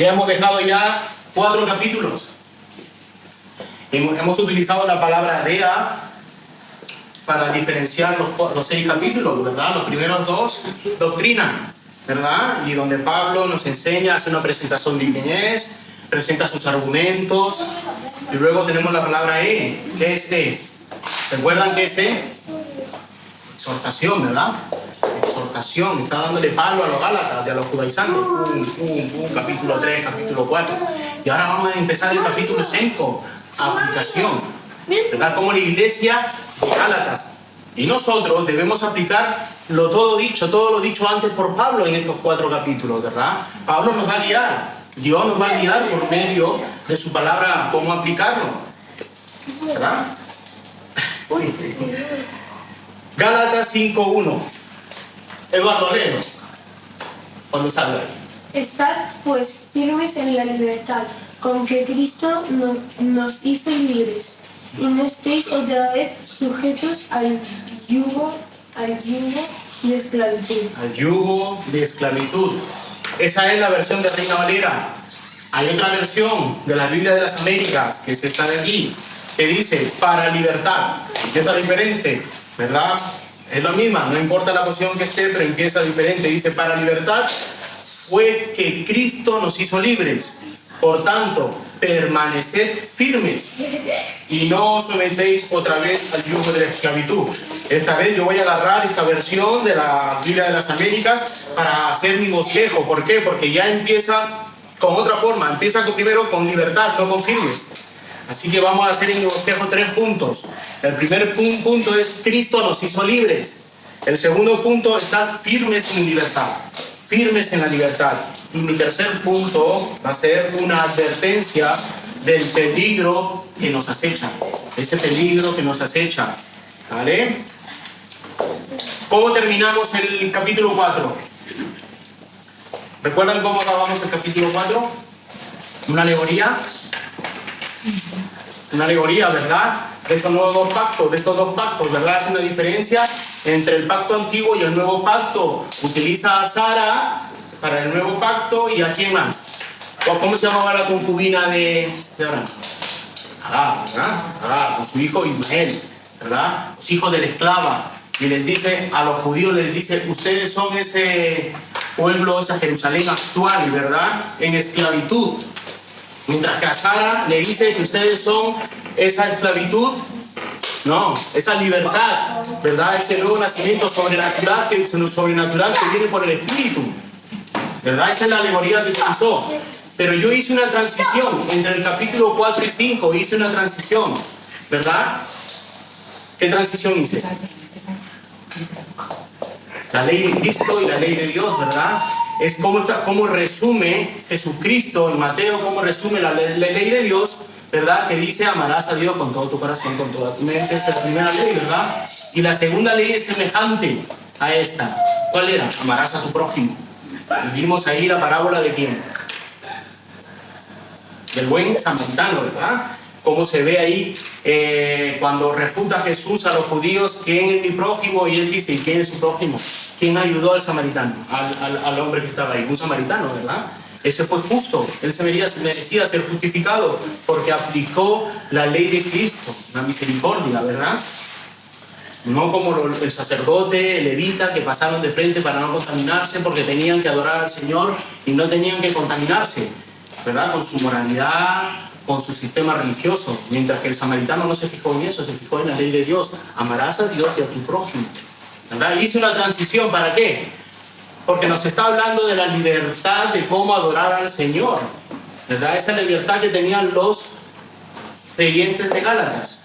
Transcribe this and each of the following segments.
Ya hemos dejado ya 4 capítulos. Hemos utilizado la palabra rea para diferenciar los 6 capítulos, ¿verdad? Los primeros 2, doctrina, ¿verdad? Y donde Pablo nos enseña, hace una presentación de quién es, presenta sus argumentos, y luego tenemos la palabra ¿qué es E? ¿Recuerdan qué es E? Exhortación, ¿verdad? Exhortación, está dándole palo a los gálatas y a los judaizantes. Capítulo 3, capítulo 4. Y ahora vamos a empezar el capítulo 5, aplicación, ¿verdad? Como la iglesia de Gálatas. Y nosotros debemos aplicar todo lo dicho antes por Pablo en estos 4 capítulos, ¿verdad? Pablo nos va a guiar, Dios nos va a guiar por medio de su palabra cómo aplicarlo, ¿verdad? Gálatas 5:1. Eduardo, léelo cuando salga ahí. Estad pues firmes en la libertad con que Cristo nos hizo libres, y no estéis otra vez sujetos al yugo de esclavitud. Al yugo de esclavitud. Esa es la versión de Reina Valera. Hay otra versión de la Biblia de las Américas, que es esta de aquí, que dice para libertad. Empieza diferente, ¿verdad? Es la misma, no importa la posición que esté, pero empieza diferente. Dice para libertad fue que Cristo nos hizo libres. Por tanto, permaneced firmes y no os sometéis otra vez al yugo de la esclavitud. Esta vez yo voy a agarrar esta versión de la Biblia de las Américas para hacer mi bosquejo. ¿Por qué? Porque ya empieza con otra forma. Empieza primero con libertad, no con firmes. Así que vamos a hacer en mi bosquejo 3 puntos. El primer punto es Cristo nos hizo libres. El segundo punto, estar firmes en libertad. Firmes en la libertad. Y mi tercer punto va a ser una advertencia del peligro que nos acecha. Ese peligro que nos acecha. ¿Vale? ¿Cómo terminamos el capítulo 4? ¿Recuerdan cómo acabamos el capítulo 4? Una alegoría. Una alegoría, ¿verdad? De estos dos pactos, ¿verdad? Es una diferencia entre el pacto antiguo y el nuevo pacto. Utiliza a Sara para el nuevo pacto y ¿a quién más? ¿Cómo se llamaba la concubina de Abraham? Agar, ¿verdad? Agar, con su hijo Ismael, ¿verdad? Los hijos de la esclava. Y les dice, a los judíos les dice, ustedes son ese pueblo, esa Jerusalén actual, ¿verdad? En esclavitud. Mientras que a Sara le dice que ustedes son esa esclavitud, no, esa libertad, ¿verdad? Ese nuevo nacimiento sobrenatural que viene por el Espíritu, ¿verdad? Esa es la alegoría que utilizó. Pero yo hice una transición entre el capítulo 4 y 5, hice una transición, ¿verdad? ¿Qué transición hice? La ley de Cristo y la ley de Dios, ¿verdad? Es como resume Jesucristo en Mateo, como resume la ley de Dios, ¿verdad? Que dice amarás a Dios con todo tu corazón, con toda tu mente. Esa es la primera ley, ¿verdad? Y la segunda ley es semejante a esta. ¿Cuál era? Amarás a tu prójimo. Y vimos ahí la parábola de quién? Del buen samaritano, ¿verdad? Cómo se ve ahí cuando refuta Jesús a los judíos, ¿quién es mi prójimo? Y él dice, ¿y quién es su prójimo? ¿Quién ayudó al samaritano? Al hombre que estaba ahí, un samaritano, ¿verdad? Ese fue justo, él se merecía ser justificado porque aplicó la ley de Cristo, la misericordia, ¿verdad? No como el sacerdote, el levita, que pasaron de frente para no contaminarse porque tenían que adorar al Señor y no tenían que contaminarse, ¿verdad? Con su moralidad, con su sistema religioso, mientras que el samaritano no se fijó en eso, se fijó en la ley de Dios. Amarás a Dios y a tu prójimo, ¿verdad? Hice una transición, ¿para qué? Porque nos está hablando de la libertad de cómo adorar al Señor, ¿verdad? Esa libertad que tenían los creyentes de Gálatas,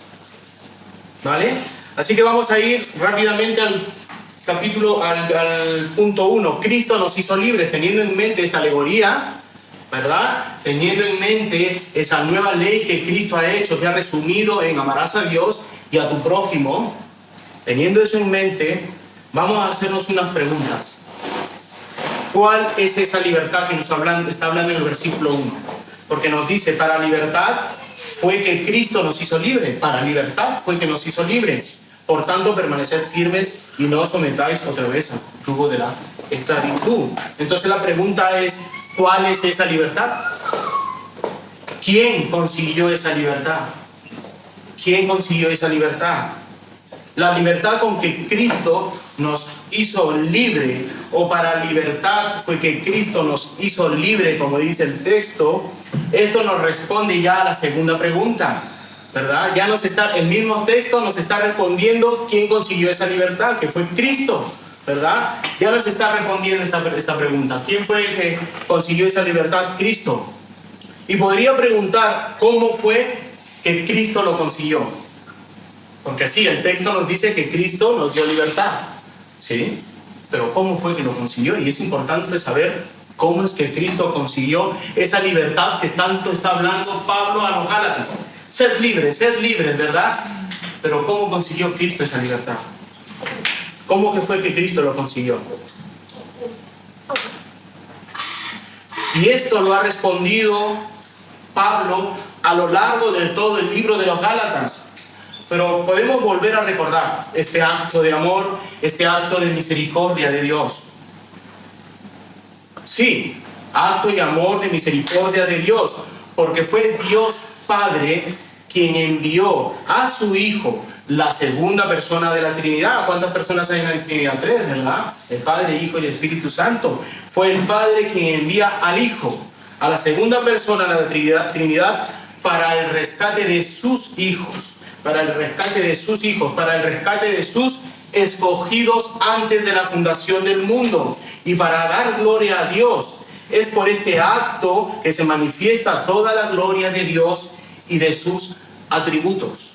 ¿vale? Así que vamos a ir rápidamente al punto 1. Cristo nos hizo libres, teniendo en mente esta alegoría, ¿verdad? Teniendo en mente esa nueva ley que Cristo ha hecho, que ha resumido en amarás a Dios y a tu prójimo. Teniendo eso en mente, vamos a hacernos unas preguntas. ¿Cuál es esa libertad que nos está hablando en el versículo 1? Porque nos dice, para libertad fue que Cristo nos hizo libres. Para libertad fue que nos hizo libres. Por tanto, permaneced firmes y no os sometáis otra vez al yugo de la esclavitud. Entonces la pregunta es, ¿Cuál es esa libertad? ¿Quién consiguió esa libertad? ¿Quién consiguió esa libertad? La libertad con que Cristo nos hizo libre, o para libertad fue que Cristo nos hizo libre, como dice el texto. Esto nos responde ya a la segunda pregunta, ¿verdad? Ya el mismo texto nos está respondiendo quién consiguió esa libertad, que fue Cristo, ¿verdad? Ya nos está respondiendo esta pregunta. ¿Quién fue el que consiguió esa libertad? Cristo. Y podría preguntar, ¿cómo fue que Cristo lo consiguió? Porque sí, el texto nos dice que Cristo nos dio libertad, ¿sí? Pero ¿cómo fue que lo consiguió? Y es importante saber cómo es que Cristo consiguió esa libertad que tanto está hablando Pablo a los Gálatas. Sed libres, ¿verdad? Pero ¿cómo consiguió Cristo esa libertad? ¿Cómo que fue que Cristo lo consiguió? Y esto lo ha respondido Pablo a lo largo de todo el libro de los Gálatas. Pero podemos volver a recordar este acto de amor, este acto de misericordia de Dios. Sí, acto de amor, de misericordia de Dios, porque fue Dios Padre quien envió a su Hijo, la segunda persona de la Trinidad. ¿Cuántas personas hay en la Trinidad? 3, ¿verdad? El Padre, Hijo y el Espíritu Santo. Fue el Padre quien envía al Hijo, a la segunda persona de la Trinidad, para el rescate de sus hijos. Para el rescate de sus hijos, para el rescate de sus escogidos antes de la fundación del mundo, y para dar gloria a Dios. Es por este acto que se manifiesta toda la gloria de Dios y de sus atributos.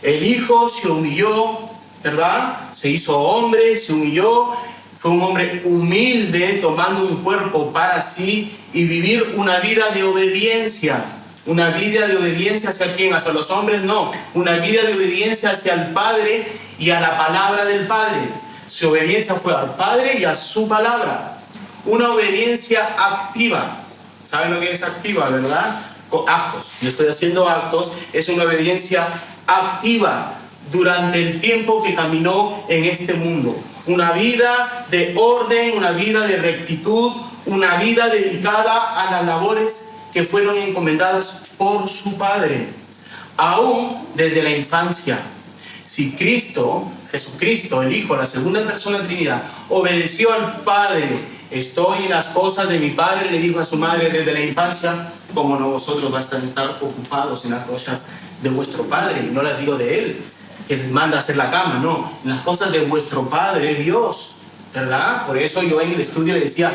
El Hijo se humilló, ¿verdad? Se hizo hombre, se humilló, fue un hombre humilde, tomando un cuerpo para sí y vivir una vida de obediencia. Una vida de obediencia hacia quién, hacia los hombres, no. Una vida de obediencia hacia el Padre y a la palabra del Padre. Su obediencia fue al Padre y a su palabra. Una obediencia activa. ¿Saben lo que es activa, verdad? Con actos. Yo estoy haciendo actos. Es una obediencia activa durante el tiempo que caminó en este mundo. Una vida de orden, una vida de rectitud, una vida dedicada a las labores que fueron encomendadas por su Padre, aún desde la infancia. Si Jesucristo, el Hijo, la segunda persona de la Trinidad, obedeció al Padre, estoy en las cosas de mi Padre, le dijo a su madre desde la infancia, como no vosotros bastan estar ocupados en las cosas de vuestro Padre, y no las digo de Él, que les manda a hacer la cama, no, en las cosas de vuestro Padre, Dios, ¿verdad? Por eso yo en el estudio le decía,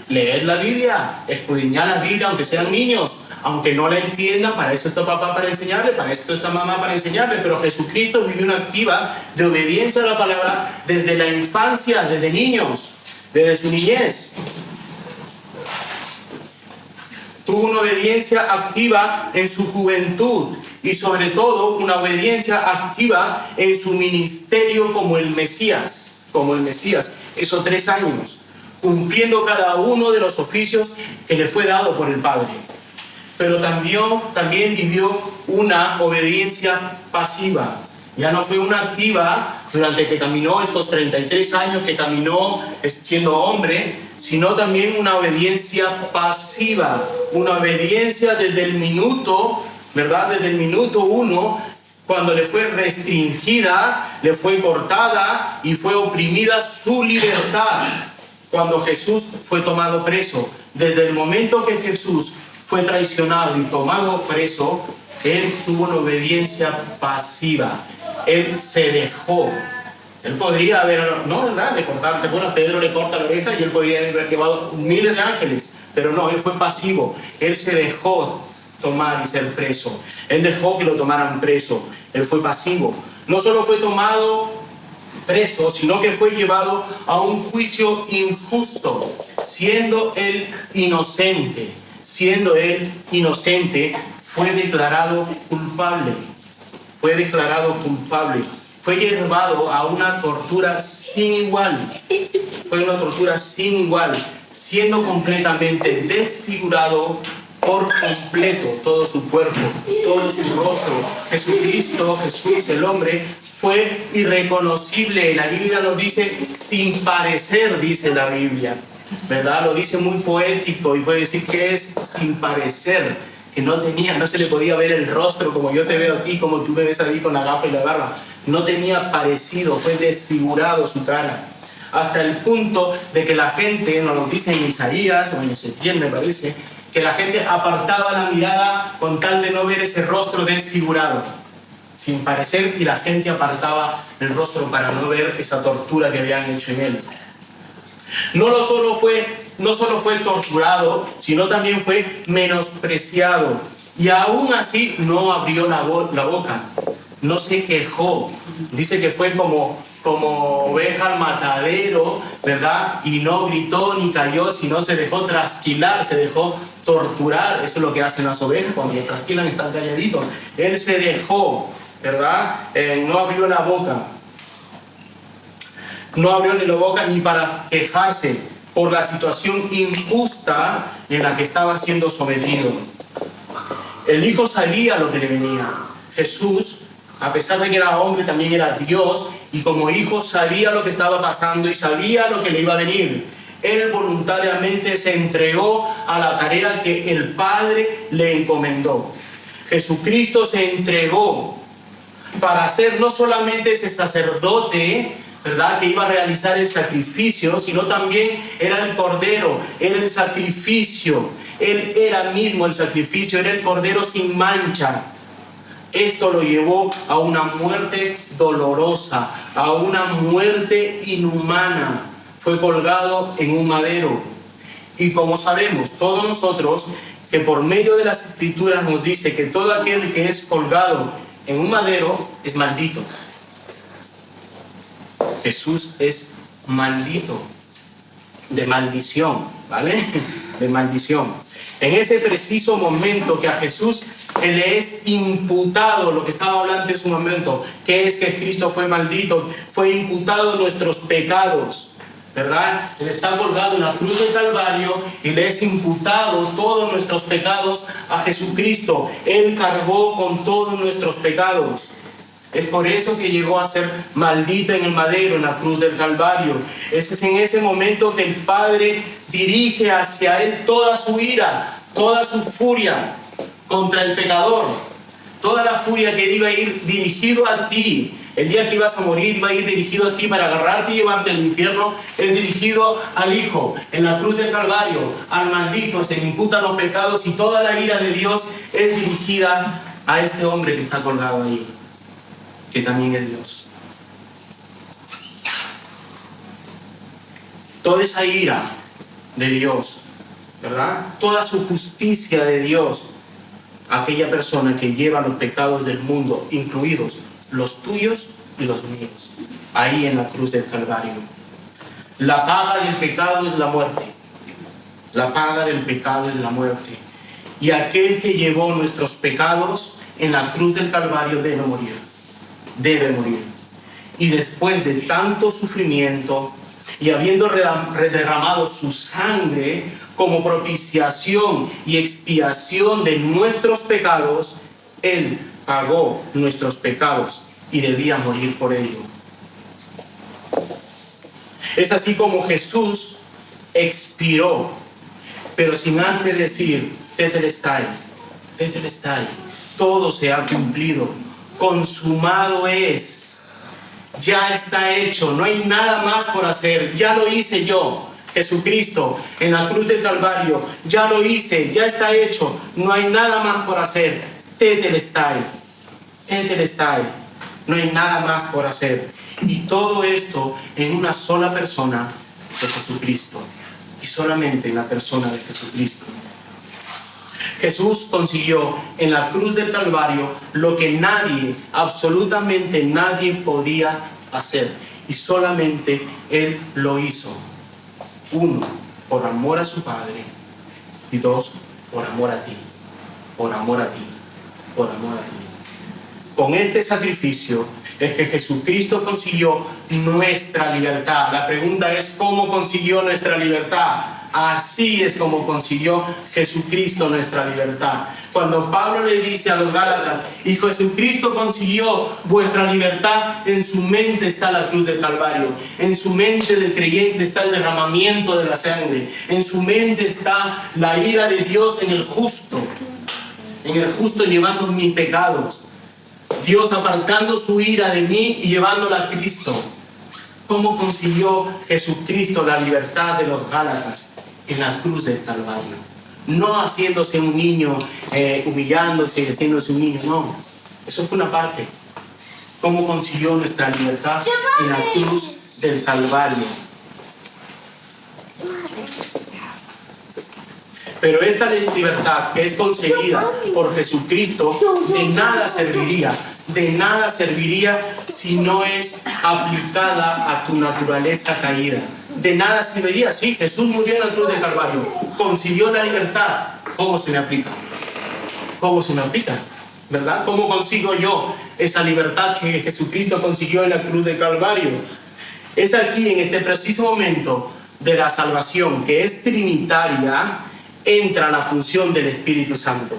leed la Biblia, escudriñad la Biblia, aunque sean niños, aunque no la entiendan, para eso está papá para enseñarle, para eso está mamá para enseñarle. Pero Jesucristo vivió una activa de obediencia a la palabra desde la infancia, desde niños, desde su niñez. Tuvo una obediencia activa en su juventud y sobre todo una obediencia activa en su ministerio como el Mesías, esos 3 años, cumpliendo cada uno de los oficios que le fue dado por el Padre. Pero también vivió una obediencia pasiva. Ya no fue una activa durante que caminó estos 33 años que caminó siendo hombre, sino también una obediencia pasiva, una obediencia desde el minuto, ¿verdad? Desde el minuto 1, cuando le fue restringida, le fue cortada y fue oprimida su libertad. Cuando Jesús fue tomado preso, desde el momento que Jesús fue traicionado y tomado preso, Él tuvo una obediencia pasiva. Él se dejó. Él podría haber, no, ¿verdad? Bueno, Pedro le corta la oreja y él podría haber llevado miles de ángeles, pero no, él fue pasivo. Él se dejó tomar y ser preso. Él dejó que lo tomaran preso. Él fue pasivo. No solo fue tomado preso, sino que fue llevado a un juicio injusto, siendo él inocente. Siendo él inocente, fue declarado culpable. Fue declarado culpable. Fue llevado a una tortura sin igual. Fue una tortura sin igual, siendo completamente desfigurado por completo todo su cuerpo, todo su rostro. Jesucristo, Jesús, el hombre, fue irreconocible. La Biblia nos dice sin parecer, dice la Biblia. ¿verdad? Lo dice muy poético y puede decir que es sin parecer, que no se le podía ver el rostro como yo te veo a ti, como tú me ves a mí con la gafa y la barba. No tenía parecido, fue desfigurado su cara. Hasta el punto de que la gente, nos lo dice en Isaías, o en Ezequiel me parece, que la gente apartaba la mirada con tal de no ver ese rostro desfigurado, sin parecer, y la gente apartaba el rostro para no ver esa tortura que habían hecho en él. No solo fue torturado, sino también fue menospreciado. Y aún así no abrió la boca, no se quejó. Dice que fue como oveja al matadero, ¿verdad? Y no gritó ni cayó, sino se dejó trasquilar, se dejó torturar. Eso es lo que hacen las ovejas cuando se trasquilan, están calladitos. Él se dejó, ¿verdad? No abrió la boca. No abrió ni la boca ni para quejarse por la situación injusta en la que estaba siendo sometido. El Hijo sabía lo que le venía. Jesús, a pesar de que era hombre, también era Dios, y como hijo sabía lo que estaba pasando y sabía lo que le iba a venir. Él voluntariamente se entregó a la tarea que el Padre le encomendó. Jesucristo se entregó para ser no solamente ese sacerdote, ¿verdad?, que iba a realizar el sacrificio, sino también era el Cordero, era el sacrificio. Él era mismo el sacrificio, era el Cordero sin mancha. Esto lo llevó a una muerte dolorosa, a una muerte inhumana. Fue colgado en un madero. Y como sabemos todos nosotros, que por medio de las Escrituras nos dice que todo aquel que es colgado en un madero es maldito. Jesús es maldito, de maldición, ¿vale? De maldición. En ese preciso momento que a Jesús le es imputado, lo que estaba hablando en su momento, que es que Cristo fue maldito, fue imputado nuestros pecados, ¿verdad? Él está colgado en la cruz del Calvario y le es imputado todos nuestros pecados a Jesucristo. Él cargó con todos nuestros pecados. Es por eso que llegó a ser maldito en el madero, en la cruz del Calvario. Es en ese momento que el Padre dirige hacia él toda su ira, toda su furia contra el pecador, toda la furia que iba a ir dirigido a ti. El día que ibas a morir iba a ir dirigido a ti para agarrarte y llevarte al infierno. Es dirigido al Hijo. En la cruz del Calvario, al maldito se le imputan los pecados y toda la ira de Dios es dirigida a este hombre que está colgado ahí, que también es Dios. Toda esa ira de Dios, ¿verdad? Toda su justicia de Dios, aquella persona que lleva los pecados del mundo, incluidos los tuyos y los míos, ahí en la cruz del Calvario. La paga del pecado es la muerte. La paga del pecado es la muerte. Y aquel que llevó nuestros pecados en la cruz del Calvario debe morir. Debe morir. Y después de tanto sufrimiento y habiendo derramado su sangre como propiciación y expiación de nuestros pecados, Él pagó nuestros pecados y debía morir por ello. Es así como Jesús expiró, pero sin antes decir, tetelestai, tetelestai, todo se ha cumplido, consumado es, ya está hecho, no hay nada más por hacer, ya lo hice yo, Jesucristo, en la cruz del Calvario, ya lo hice, ya está hecho, no hay nada más por hacer, tetelestai, tetelestai, no hay nada más por hacer. Y todo esto en una sola persona de Jesucristo, y solamente en la persona de Jesucristo. Jesús consiguió en la cruz del Calvario lo que nadie, absolutamente nadie podía hacer. Y solamente Él lo hizo. Uno, por amor a su Padre. Y dos, por amor a ti. Por amor a ti. Por amor a ti. Con este sacrificio es que Jesucristo consiguió nuestra libertad. La pregunta es, ¿cómo consiguió nuestra libertad? Así es como consiguió Jesucristo nuestra libertad. Cuando Pablo le dice a los Gálatas, y Jesucristo consiguió vuestra libertad, en su mente está la cruz del Calvario, en su mente del creyente está el derramamiento de la sangre, en su mente está la ira de Dios en el justo llevando mis pecados, Dios apartando su ira de mí y llevándola a Cristo. ¿Cómo consiguió Jesucristo la libertad de los Gálatas? En la cruz del Calvario. No haciéndose un niño, humillándose y haciéndose un niño, no. Eso fue una parte. ¿Cómo consiguió nuestra libertad? En la cruz del Calvario. Pero esta libertad que es concedida por Jesucristo de nada serviría si no es aplicada a tu naturaleza caída. De nada serviría. Sí, Jesús murió en la cruz del Calvario, consiguió la libertad. ¿Cómo se me aplica? ¿Cómo se me aplica? ¿Verdad? ¿Cómo consigo yo esa libertad que Jesucristo consiguió en la cruz del Calvario? Es aquí, en este preciso momento de la salvación, que es trinitaria, entra la función del Espíritu Santo.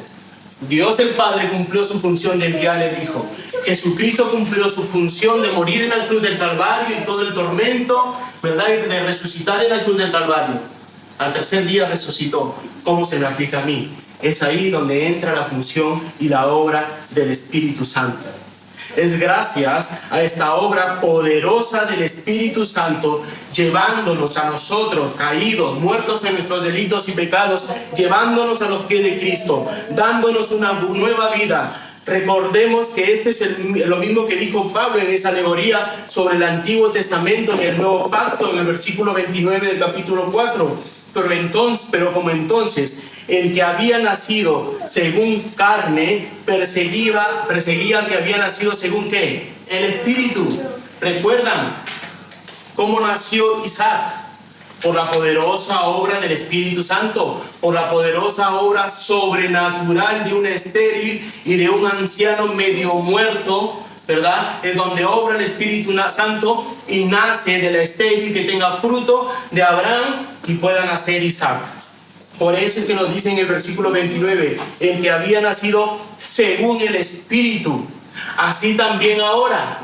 Dios el Padre cumplió su función de enviar al Hijo. Jesucristo cumplió su función de morir en la cruz del Calvario y todo el tormento, ¿verdad? Y de resucitar en la cruz del Calvario. Al tercer día resucitó. ¿Cómo se me aplica a mí? Es ahí donde entra la función y la obra del Espíritu Santo. Es gracias a esta obra poderosa del Espíritu Santo, llevándonos a nosotros, caídos, muertos en nuestros delitos y pecados, llevándonos a los pies de Cristo, dándonos una nueva vida. Recordemos que este es lo mismo que dijo Pablo en esa alegoría sobre el Antiguo Testamento y el Nuevo Pacto, en el versículo 29 del capítulo 4. Pero como entonces el que había nacido según carne perseguía al que había nacido según ¿qué? El Espíritu. ¿Recuerdan cómo nació Isaac? Por la poderosa obra del Espíritu Santo, por la poderosa obra sobrenatural de un estéril y de un anciano medio muerto, ¿verdad? Es donde obra el Espíritu Santo y nace de la estéril que tenga fruto de Abraham y pueda nacer Isaac. Por eso es que nos dice en el versículo 29, el que había nacido según el Espíritu. Así también ahora,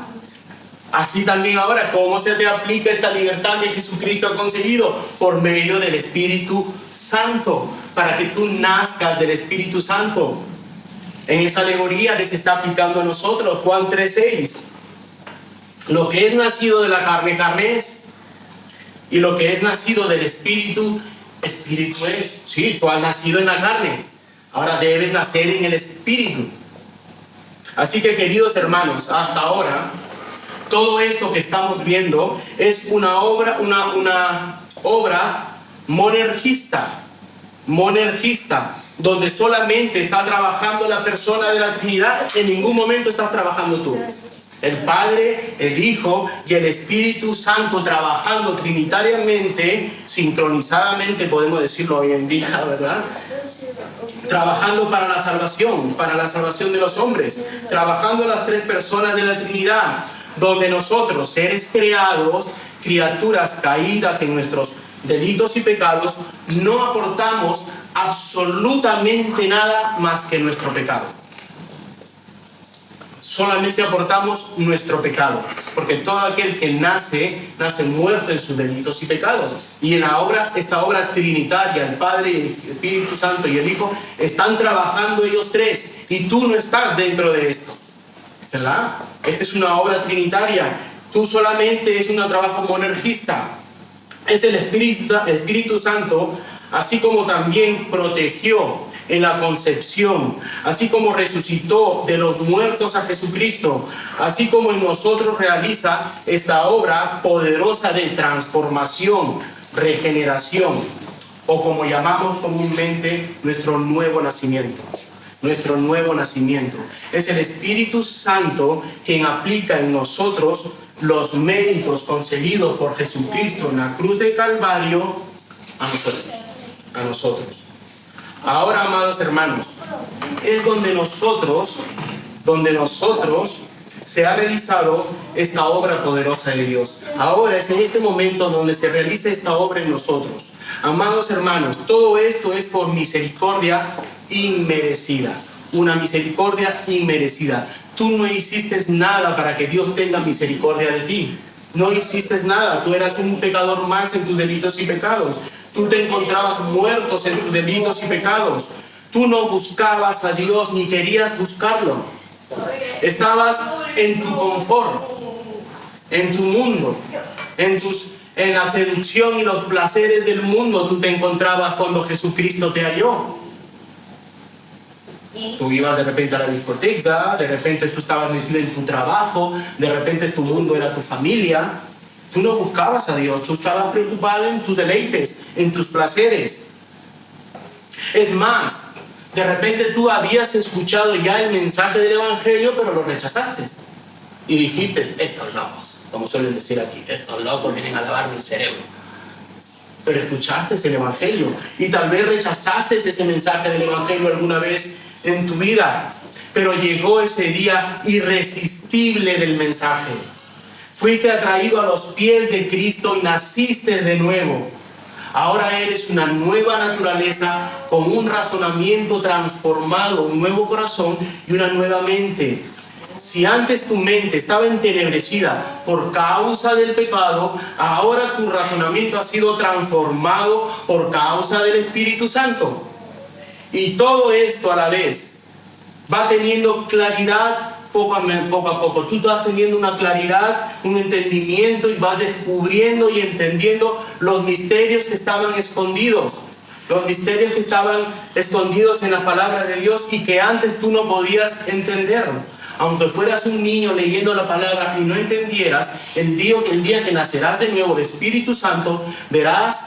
¿cómo se te aplica esta libertad que Jesucristo ha conseguido? Por medio del Espíritu Santo, para que tú nazcas del Espíritu Santo. En esa alegoría que se está aplicando a nosotros, Juan 3:6. Lo que es nacido de la carne, carne es. Y lo que es nacido del Espíritu, Espíritu es. Sí, tú has nacido en la carne. Ahora debes nacer en el Espíritu. Así que, queridos hermanos, hasta ahora, todo esto que estamos viendo es una obra monergista, donde solamente está trabajando la persona de la Trinidad, en ningún momento estás trabajando tú. El Padre, el Hijo y el Espíritu Santo trabajando trinitariamente, sincronizadamente, podemos decirlo hoy en día, ¿verdad? Trabajando para la salvación de los hombres, trabajando las tres personas de la Trinidad, donde nosotros, seres creados, criaturas caídas en nuestros delitos y pecados, no aportamos absolutamente nada más que nuestro pecado. Solamente aportamos nuestro pecado, porque todo aquel que nace muerto en sus delitos y pecados. Y en esta obra trinitaria, el Padre, el Espíritu Santo y el Hijo están trabajando ellos tres, y tú no estás dentro de esto, ¿verdad? Esta es una obra trinitaria. Tú solamente es un trabajo monergista. Es el Espíritu Santo, así como también protegió en la concepción, así como resucitó de los muertos a Jesucristo, así como en nosotros realiza esta obra poderosa de transformación, regeneración, o como llamamos comúnmente, nuestro nuevo nacimiento. Nuestro nuevo nacimiento. Es el Espíritu Santo quien aplica en nosotros los méritos conseguidos por Jesucristo en la cruz de Calvario a nosotros. Ahora, amados hermanos, es donde nosotros se ha realizado esta obra poderosa de Dios. Ahora es en este momento donde se realiza esta obra en nosotros. Amados hermanos, todo esto es por misericordia inmerecida. Una misericordia inmerecida. Tú no hiciste nada para que Dios tenga misericordia de ti. No hiciste nada. Tú eras un pecador más en tus delitos y pecados. Tú te encontrabas muertos en tus delitos y pecados. Tú no buscabas a Dios ni querías buscarlo. Estabas en tu confort, en tu mundo, en la seducción y los placeres del mundo. Tú te encontrabas cuando Jesucristo te halló. Tú ibas de repente a la discoteca, de repente tú estabas metido en tu trabajo, de repente tu mundo era tu familia. Tú no buscabas a Dios, tú estabas preocupado en tus deleites, en tus placeres. Es más, de repente tú habías escuchado ya el mensaje del Evangelio, pero lo rechazaste. Y dijiste, estos locos, como suelen decir aquí, estos locos vienen a lavarme el cerebro. Pero escuchaste el Evangelio y tal vez rechazaste ese mensaje del Evangelio alguna vez en tu vida. Pero llegó ese día irresistible del mensaje. Fuiste atraído a los pies de Cristo y naciste de nuevo. Ahora eres una nueva naturaleza con un razonamiento transformado, un nuevo corazón y una nueva mente. Si antes tu mente estaba entenebrecida por causa del pecado, ahora tu razonamiento ha sido transformado por causa del Espíritu Santo. Y todo esto a la vez va teniendo claridad poco a poco. Tú vas teniendo una claridad, un entendimiento y vas descubriendo y entendiendo los misterios que estaban escondidos. Los misterios que estaban escondidos en la palabra de Dios y que antes tú no podías entender. Aunque fueras un niño leyendo la palabra y no entendieras, el día que nacerás de nuevo del Espíritu Santo, veas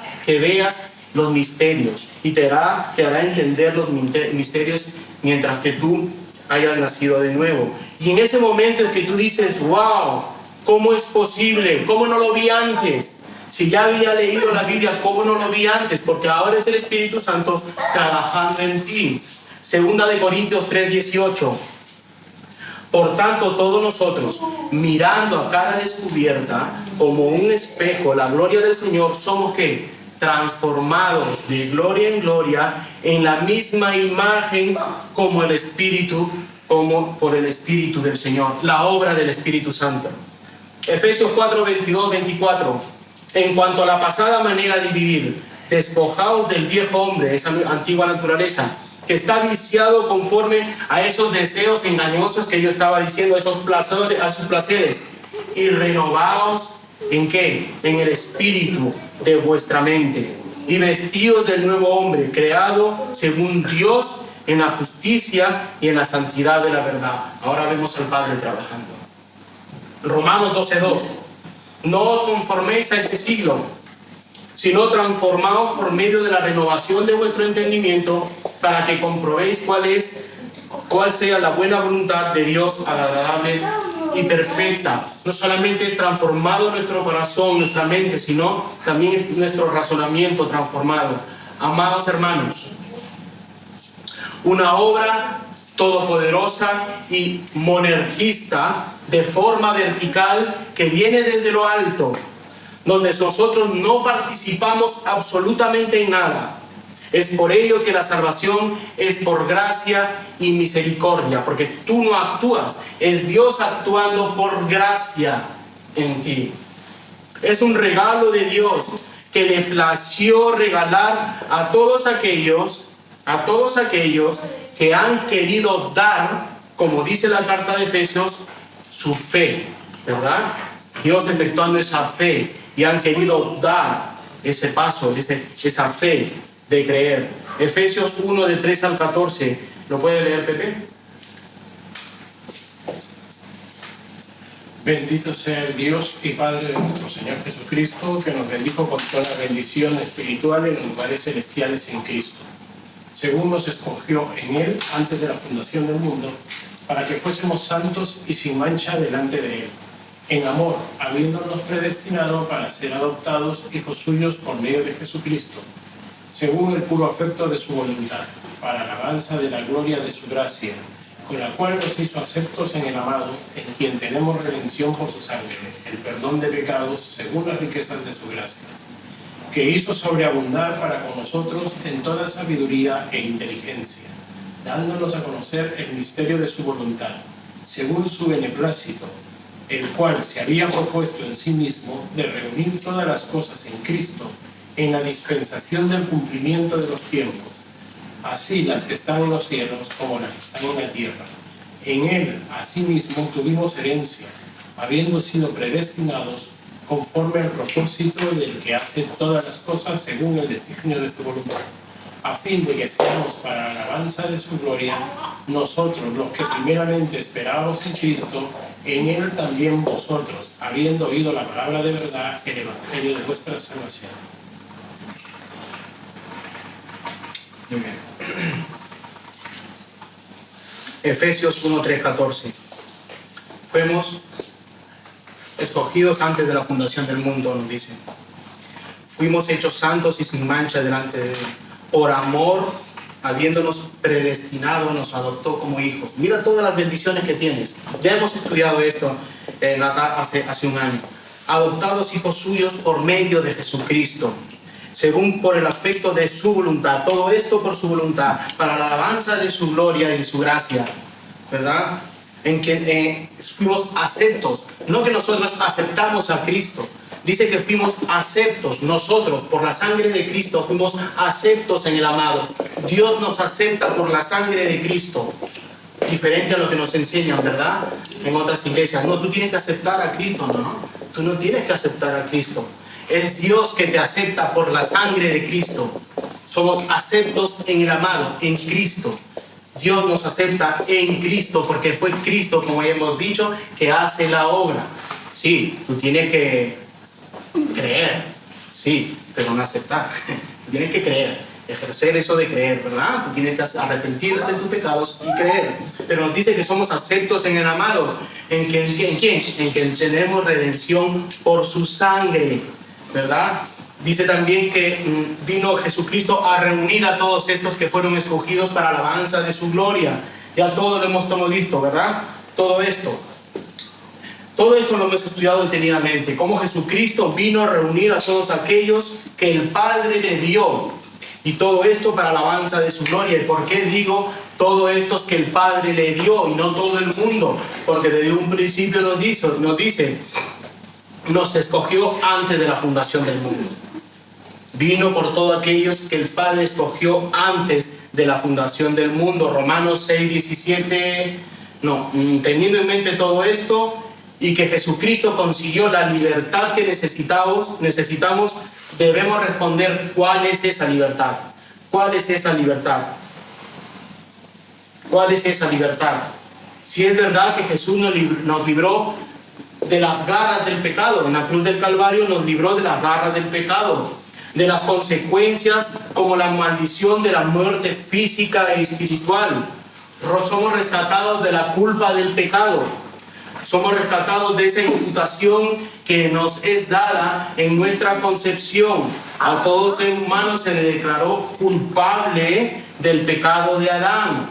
los misterios y te hará entender los misterios mientras que tú hayas nacido de nuevo. Y en ese momento en que tú dices, wow, ¿cómo es posible? ¿Cómo no lo vi antes? Si ya había leído la Biblia, ¿cómo no lo vi antes? Porque ahora es el Espíritu Santo trabajando en ti. Segunda de Corintios 3:18. Por tanto, todos nosotros, mirando a cara descubierta, como un espejo, la gloria del Señor, somos ¿qué? Transformados de gloria en gloria en la misma imagen como el Espíritu, como por el Espíritu del Señor, la obra del Espíritu Santo. Efesios 4:22-24. En cuanto a la pasada manera de vivir, despojaos del viejo hombre, esa antigua naturaleza, que está viciado conforme a esos deseos engañosos que yo estaba diciendo, a esos placeres, y renovaos ¿en qué? En el espíritu de vuestra mente, y vestidos del nuevo hombre, creado según Dios en la justicia y en la santidad de la verdad. Ahora vemos al Padre trabajando. Romanos 12:2. No os conforméis a este siglo, sino transformaos por medio de la renovación de vuestro entendimiento, para que comprobéis cuál sea la buena voluntad de Dios, agradable y perfecta. No solamente es transformado nuestro corazón, nuestra mente, sino también es nuestro razonamiento transformado. Amados hermanos, una obra todopoderosa y monergista de forma vertical que viene desde lo alto, donde nosotros no participamos absolutamente en nada. Es por ello que la salvación es por gracia y misericordia, porque tú no actúas, es Dios actuando por gracia en ti. Es un regalo de Dios que le plació regalar a todos aquellos que han querido dar, como dice la carta de Efesios, su fe, ¿verdad? Dios efectuando esa fe y han querido dar ese paso, esa fe de creer. Efesios 1, de 3 al 14. ¿Lo puede leer, Pepe? Bendito sea el Dios y Padre de nuestro Señor Jesucristo, que nos bendijo con toda bendición espiritual en los lugares celestiales en Cristo, según nos escogió en Él antes de la fundación del mundo, para que fuésemos santos y sin mancha delante de Él, en amor, habiéndonos predestinado para ser adoptados hijos suyos por medio de Jesucristo, según el puro afecto de su voluntad, para alabanza de la gloria de su gracia, con la cual nos hizo aceptos en el amado, en quien tenemos redención por su sangre, el perdón de pecados según las riquezas de su gracia, que hizo sobreabundar para con nosotros en toda sabiduría e inteligencia, dándonos a conocer el misterio de su voluntad, según su beneplácito, el cual se había propuesto en sí mismo de reunir todas las cosas en Cristo, en la dispensación del cumplimiento de los tiempos, así las que están en los cielos como las que están en la tierra. En él, asimismo, tuvimos herencia, habiendo sido predestinados conforme al propósito del que hace todas las cosas según el designio de su voluntad, a fin de que seamos para la alabanza de su gloria, nosotros los que primeramente esperábamos en Cristo, en él también vosotros, habiendo oído la palabra de verdad, el evangelio de vuestra salvación. Muy bien. Efesios 1:3-14. Fuimos escogidos antes de la fundación del mundo, nos dice. Fuimos hechos santos y sin mancha delante de él. Por amor, habiéndonos predestinado, nos adoptó como hijos. Mira todas las bendiciones que tienes. Ya hemos estudiado esto hace un año. Adoptados hijos suyos por medio de Jesucristo, según por el aspecto de su voluntad. Todo esto por su voluntad, para la alabanza de su gloria y de su gracia, ¿verdad? En que fuimos aceptos. No que nosotros aceptamos a Cristo. Dice que fuimos aceptos. Nosotros, por la sangre de Cristo, fuimos aceptos en el amado. Dios nos acepta por la sangre de Cristo. Diferente a lo que nos enseñan, ¿verdad? En otras iglesias. No, tú tienes que aceptar a Cristo, ¿no? Tú no tienes que aceptar a Cristo. Es Dios que te acepta por la sangre de Cristo. Somos aceptos en el amado, en Cristo. Dios nos acepta en Cristo porque fue Cristo, como ya hemos dicho, que hace la obra. Sí, tú tienes que creer, sí, pero no aceptar. Tienes que creer, ejercer eso de creer, ¿verdad? Tú tienes que arrepentirte de tus pecados y creer. Pero nos dice que somos aceptos en el amado. ¿En quién? En que tenemos redención por su sangre, ¿verdad? Dice también que vino Jesucristo a reunir a todos estos que fueron escogidos para la alabanza de su gloria. Ya todo lo hemos visto, ¿verdad? Todo esto lo hemos estudiado detenidamente. Cómo Jesucristo vino a reunir a todos aquellos que el Padre le dio. Y todo esto para la alabanza de su gloria. ¿Y por qué digo todo esto que el Padre le dio y no todo el mundo? Porque desde un principio nos dice, nos escogió antes de la fundación del mundo. Vino por todos aquellos que el Padre escogió antes de la fundación del mundo. Romanos 6:17. Teniendo en mente todo esto y que Jesucristo consiguió la libertad que necesitamos, debemos responder cuál es esa libertad. ¿Cuál es esa libertad? ¿Cuál es esa libertad? Si es verdad que Jesús nos libró de las garras del pecado, en la cruz del Calvario nos libró de las garras del pecado, de las consecuencias como la maldición de la muerte física e espiritual. Somos rescatados de la culpa del pecado. Somos rescatados de esa imputación que nos es dada en nuestra concepción. A todo ser humano se le declaró culpable del pecado de Adán.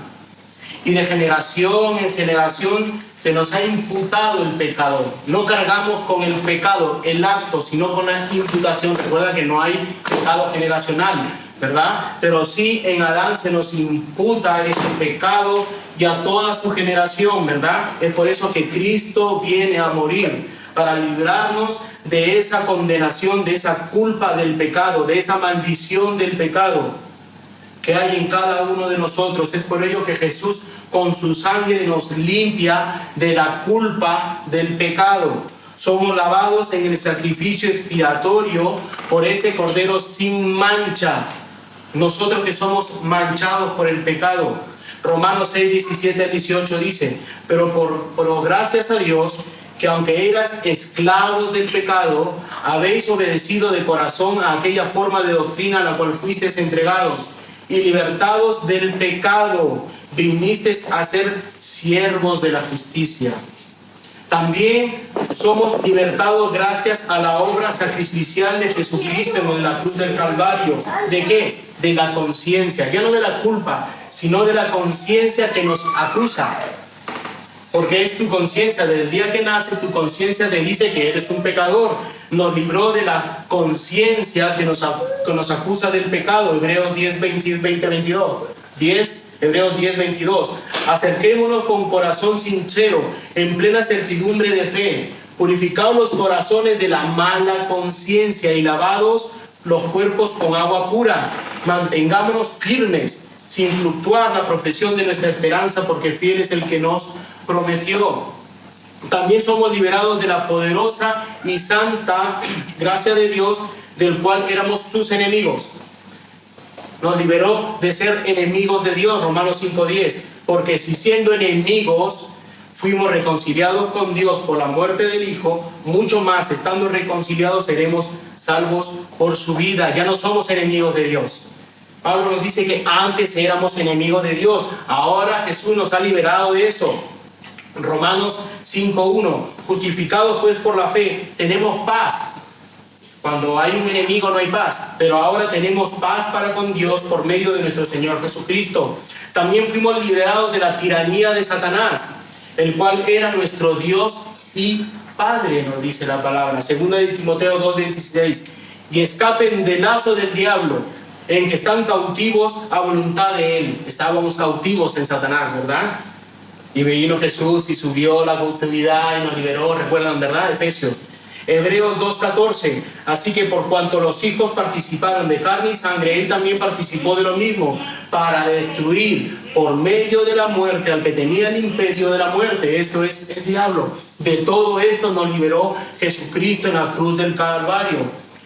Y de generación en generación se nos ha imputado el pecado. No cargamos con el pecado, el acto, sino con la imputación. Recuerda que no hay pecado generacional, ¿verdad? Pero sí en Adán se nos imputa ese pecado y a toda su generación, ¿verdad? Es por eso que Cristo viene a morir, para librarnos de esa condenación, de esa culpa del pecado, de esa maldición del pecado que hay en cada uno de nosotros. Es por ello que Jesús con su sangre nos limpia de la culpa del pecado. Somos lavados en el sacrificio expiatorio por ese Cordero sin mancha. Nosotros que somos manchados por el pecado. Romanos 6:17-18 dice, pero por gracias a Dios, que aunque eras esclavos del pecado, habéis obedecido de corazón a aquella forma de doctrina a la cual fuisteis entregados, y libertados del pecado, vinisteis a ser siervos de la justicia. También somos libertados gracias a la obra sacrificial de Jesucristo en la cruz del Calvario. ¿De qué? De la conciencia, ya no de la culpa, sino de la conciencia que nos acusa. porque es tu conciencia. Desde el día que naces, tu conciencia te dice que eres un pecador. Nos libró de la conciencia que nos acusa del pecado. Hebreos 10, 22. Hebreos 10, 22. Acerquémonos con corazón sincero, en plena certidumbre de fe, purificados los corazones de la mala conciencia y lavados los cuerpos con agua pura. Mantengámonos firmes, sin fluctuar la profesión de nuestra esperanza, porque fiel es el que nos prometió. También somos liberados de la poderosa y santa gracia de Dios, del cual éramos sus enemigos. Nos liberó de ser enemigos de Dios, Romanos 5:10, porque si siendo enemigos fuimos reconciliados con Dios por la muerte del Hijo, mucho más estando reconciliados seremos salvos por su vida. Ya no somos enemigos de Dios. Pablo nos dice que antes éramos enemigos de Dios, ahora Jesús nos ha liberado de eso. Romanos 5:1, justificados pues por la fe, tenemos paz. Cuando hay un enemigo no hay paz, pero ahora tenemos paz para con Dios por medio de nuestro Señor Jesucristo. También fuimos liberados de la tiranía de Satanás, el cual era nuestro Dios y Padre, nos dice la palabra. Segunda de Timoteo 2:26, y escapen del lazo del diablo, en que están cautivos a voluntad de él. Estábamos cautivos en Satanás, ¿verdad? Y vino Jesús y subió la cautividad y nos liberó, recuerdan, ¿verdad? Efesios. Hebreos 2:14, así que por cuanto los hijos participaron de carne y sangre, él también participó de lo mismo, para destruir por medio de la muerte al que tenía el imperio de la muerte, esto es el diablo. De todo esto nos liberó Jesucristo en la cruz del Calvario.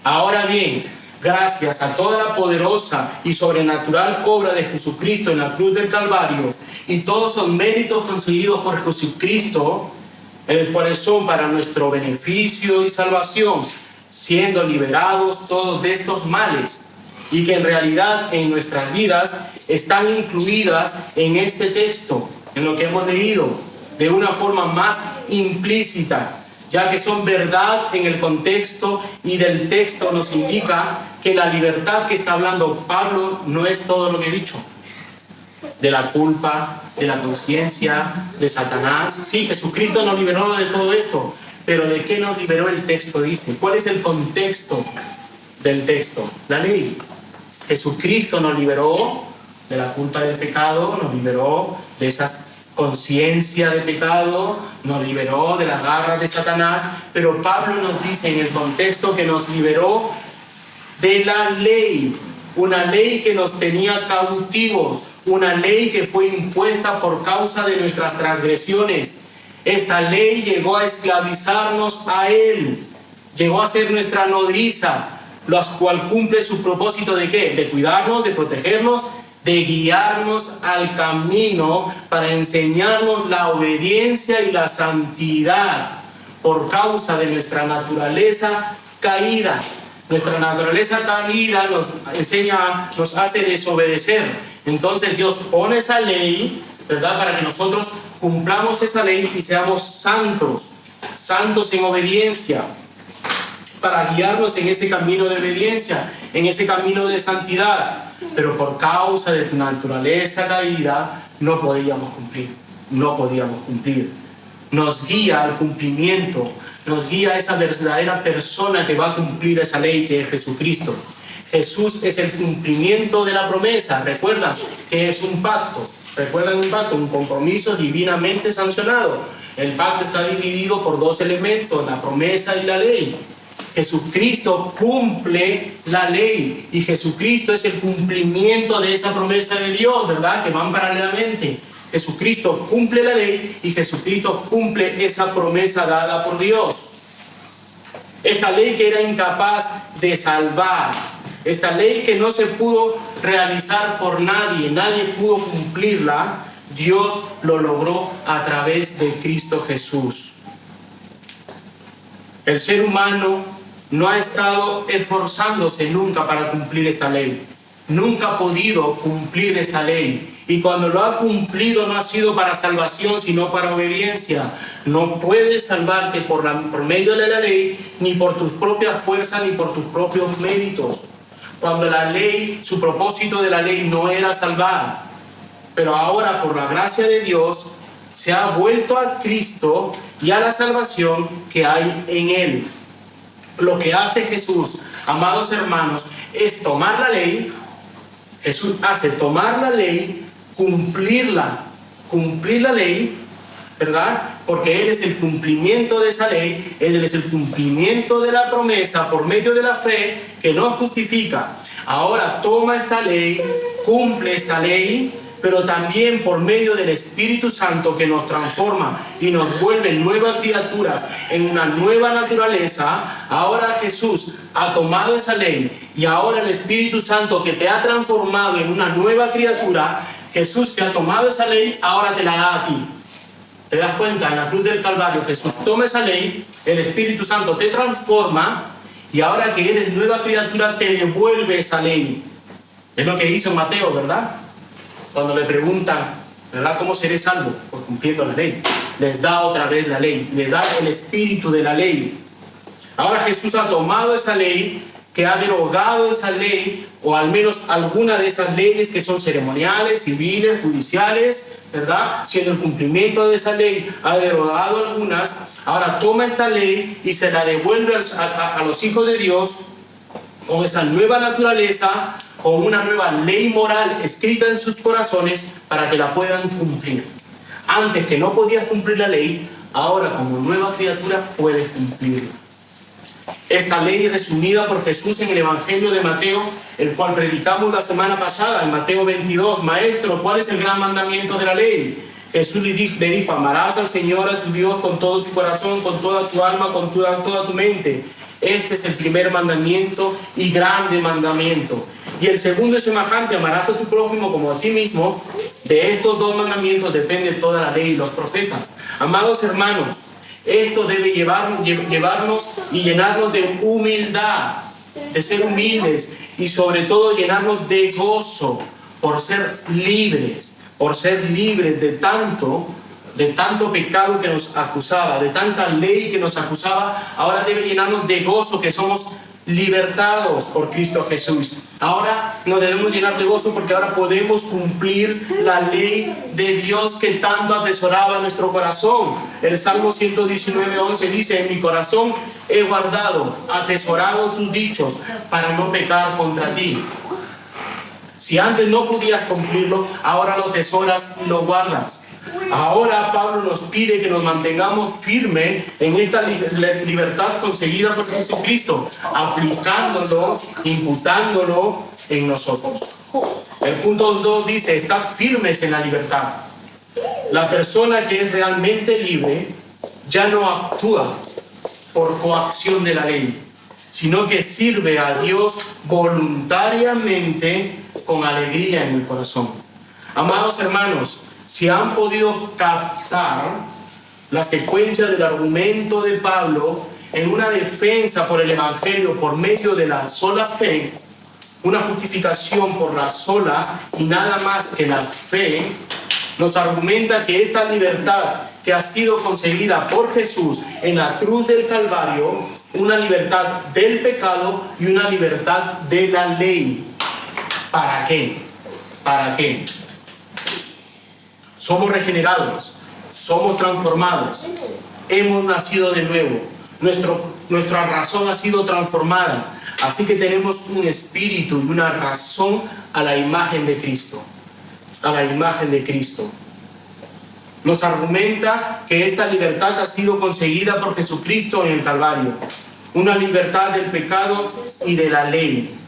Ahora bien, gracias a toda la poderosa y sobrenatural obra de Jesucristo en la cruz del Calvario, y todos son méritos conseguidos por Jesucristo, el cuales son para nuestro beneficio y salvación, siendo liberados todos de estos males, y que en realidad en nuestras vidas están incluidas en este texto, en lo que hemos leído, de una forma más implícita, ya que son verdad en el contexto, y del texto nos indica que la libertad que está hablando Pablo no es todo lo que he dicho, de la culpa, de la conciencia, de Satanás. Sí, Jesucristo nos liberó de todo esto, pero ¿de qué nos liberó el texto? Dice, ¿cuál es el contexto del texto? La ley. Jesucristo nos liberó de la culpa del pecado, nos liberó de esa conciencia de pecado, nos liberó de las garras de Satanás, pero Pablo nos dice en el contexto que nos liberó de la ley, una ley que nos tenía cautivos, una ley que fue impuesta por causa de nuestras transgresiones. Esta ley llegó a esclavizarnos a él, llegó a ser nuestra nodriza, la cual cumple su propósito de ¿qué? De cuidarnos, de protegernos, de guiarnos al camino para enseñarnos la obediencia y la santidad por causa de nuestra naturaleza caída. Nuestra naturaleza caída nos hace desobedecer. Entonces Dios pone esa ley, ¿verdad? Para que nosotros cumplamos esa ley y seamos santos, santos en obediencia, para guiarnos en ese camino de obediencia, en ese camino de santidad. Pero por causa de tu naturaleza caída, no podíamos cumplir. Nos guía al cumplimiento, nos guía a esa verdadera persona que va a cumplir esa ley, que es Jesucristo. Jesús es el cumplimiento de la promesa. ¿Recuerdan que es un pacto? ¿Recuerdan un pacto? Un compromiso divinamente sancionado. El pacto está dividido por dos elementos, la promesa y la ley. Jesucristo cumple la ley y Jesucristo es el cumplimiento de esa promesa de Dios, ¿verdad? Que van paralelamente. Jesucristo cumple la ley y Jesucristo cumple esa promesa dada por Dios. Esta ley que era incapaz de salvar, esta ley que no se pudo realizar por nadie, nadie pudo cumplirla, Dios lo logró a través de Cristo Jesús. El ser humano no ha estado esforzándose nunca para cumplir esta ley. Nunca ha podido cumplir esta ley. Y cuando lo ha cumplido no ha sido para salvación, sino para obediencia. No puedes salvarte por medio de la ley, ni por tus propias fuerzas, ni por tus propios méritos. Cuando la ley, su propósito de la ley no era salvar. Pero ahora, por la gracia de Dios, se ha vuelto a Cristo y a la salvación que hay en Él. Lo que hace Jesús, amados hermanos, es tomar la ley. Jesús hace tomar la ley, cumplir la ley, ¿verdad? Porque Él es el cumplimiento de esa ley, Él es el cumplimiento de la promesa por medio de la fe que nos justifica. Ahora toma esta ley, cumple esta ley, pero también por medio del Espíritu Santo que nos transforma y nos vuelve nuevas criaturas en una nueva naturaleza. Ahora Jesús ha tomado esa ley y ahora el Espíritu Santo que te ha transformado en una nueva criatura, Jesús que ha tomado esa ley, ahora te la da a ti. ¿Te das cuenta? En la cruz del Calvario Jesús toma esa ley, el Espíritu Santo te transforma y ahora que eres nueva criatura te devuelve esa ley. Es lo que hizo Mateo, ¿verdad? Cuando le preguntan, ¿verdad? ¿Cómo seré salvo? Pues cumpliendo la ley. Les da otra vez la ley, les da el espíritu de la ley. Ahora Jesús ha tomado esa ley, que ha derogado esa ley, o al menos alguna de esas leyes que son ceremoniales, civiles, judiciales, ¿verdad? Siendo el cumplimiento de esa ley, ha derogado algunas. Ahora toma esta ley y se la devuelve a los hijos de Dios con esa nueva naturaleza, con una nueva ley moral escrita en sus corazones para que la puedan cumplir. Antes que no podías cumplir la ley, ahora como nueva criatura puedes cumplirla. Esta ley es resumida por Jesús en el Evangelio de Mateo, el cual predicamos la semana pasada, en Mateo 22. Maestro, ¿cuál es el gran mandamiento de la ley? Jesús le dijo, amarás al Señor, a tu Dios, con todo tu corazón, con toda tu alma, con toda tu mente. Este es el primer mandamiento y grande mandamiento. Y el segundo es semejante, amarás a tu prójimo como a ti mismo. De estos dos mandamientos depende toda la ley y los profetas. Amados hermanos, esto debe llevarnos y llenarnos de humildad, de ser humildes y sobre todo llenarnos de gozo por ser libres de tanto pecado que nos acusaba, de tanta ley que nos acusaba. Ahora debe llenarnos de gozo que somos libertados por Cristo Jesús. Ahora nos debemos llenar de gozo porque ahora podemos cumplir la ley de Dios que tanto atesoraba en nuestro corazón. El Salmo 119:11 dice, en mi corazón he guardado, atesorado tus dichos para no pecar contra ti. Si antes no podías cumplirlo, ahora lo atesoras y lo guardas. Ahora Pablo nos pide que nos mantengamos firmes en esta libertad conseguida por Jesucristo, aplicándolo, imputándolo en nosotros. El punto 2 dice, estar firmes en la libertad. La persona que es realmente libre ya no actúa por coacción de la ley, sino que sirve a Dios voluntariamente con alegría en el corazón. Amados hermanos, si han podido captar la secuencia del argumento de Pablo en una defensa por el Evangelio por medio de la sola fe, una justificación por la sola y nada más que la fe, nos argumenta que esta libertad que ha sido concebida por Jesús en la cruz del Calvario, una libertad del pecado y una libertad de la ley. ¿Para qué? ¿Para qué? Somos regenerados, somos transformados, hemos nacido de nuevo, nuestra razón ha sido transformada, así que tenemos un espíritu y una razón a la imagen de Cristo, a la imagen de Cristo. Nos argumenta que esta libertad ha sido conseguida por Jesucristo en el Calvario, una libertad del pecado y de la ley.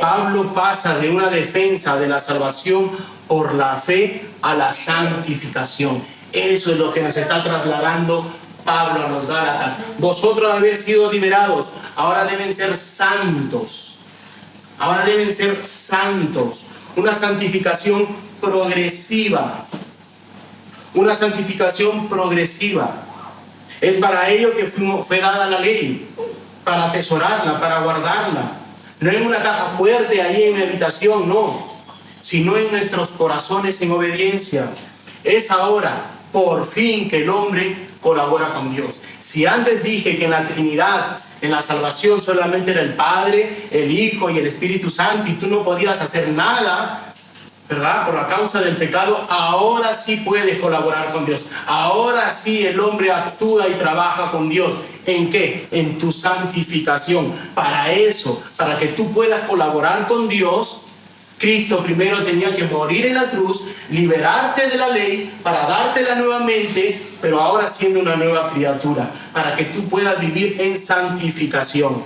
Pablo pasa de una defensa de la salvación por la fe a la santificación. Eso es lo que nos está trasladando Pablo a los Gálatas. Vosotros haber sido liberados, ahora deben ser santos. Ahora deben ser santos. Una santificación progresiva. Una santificación progresiva. Es para ello que fue dada la ley, para atesorarla, para guardarla. No en una caja fuerte ahí en mi habitación, no, sino en nuestros corazones en obediencia. Es ahora, por fin, que el hombre colabora con Dios. Si antes dije que en la Trinidad, en la salvación, solamente era el Padre, el Hijo y el Espíritu Santo, y tú no podías hacer nada, ¿verdad? Por la causa del pecado, ahora sí puedes colaborar con Dios. Ahora sí el hombre actúa y trabaja con Dios. ¿En qué? En tu santificación. Para eso, para que tú puedas colaborar con Dios, Cristo primero tenía que morir en la cruz, liberarte de la ley, para dártela nuevamente, pero ahora siendo una nueva criatura, para que tú puedas vivir en santificación.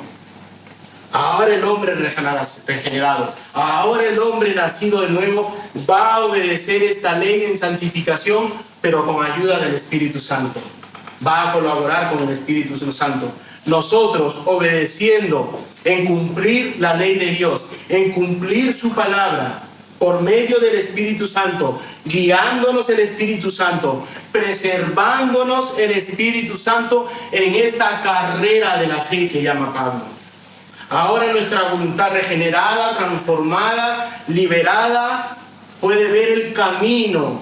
Ahora el hombre regenerado, ahora el hombre nacido de nuevo va a obedecer esta ley en santificación, pero con ayuda del Espíritu Santo. Va a colaborar con el Espíritu Santo. Nosotros obedeciendo en cumplir la ley de Dios, en cumplir su palabra, por medio del Espíritu Santo, guiándonos el Espíritu Santo, preservándonos el Espíritu Santo en esta carrera de la fe que llama Pablo. Ahora nuestra voluntad regenerada, transformada, liberada, puede ver el camino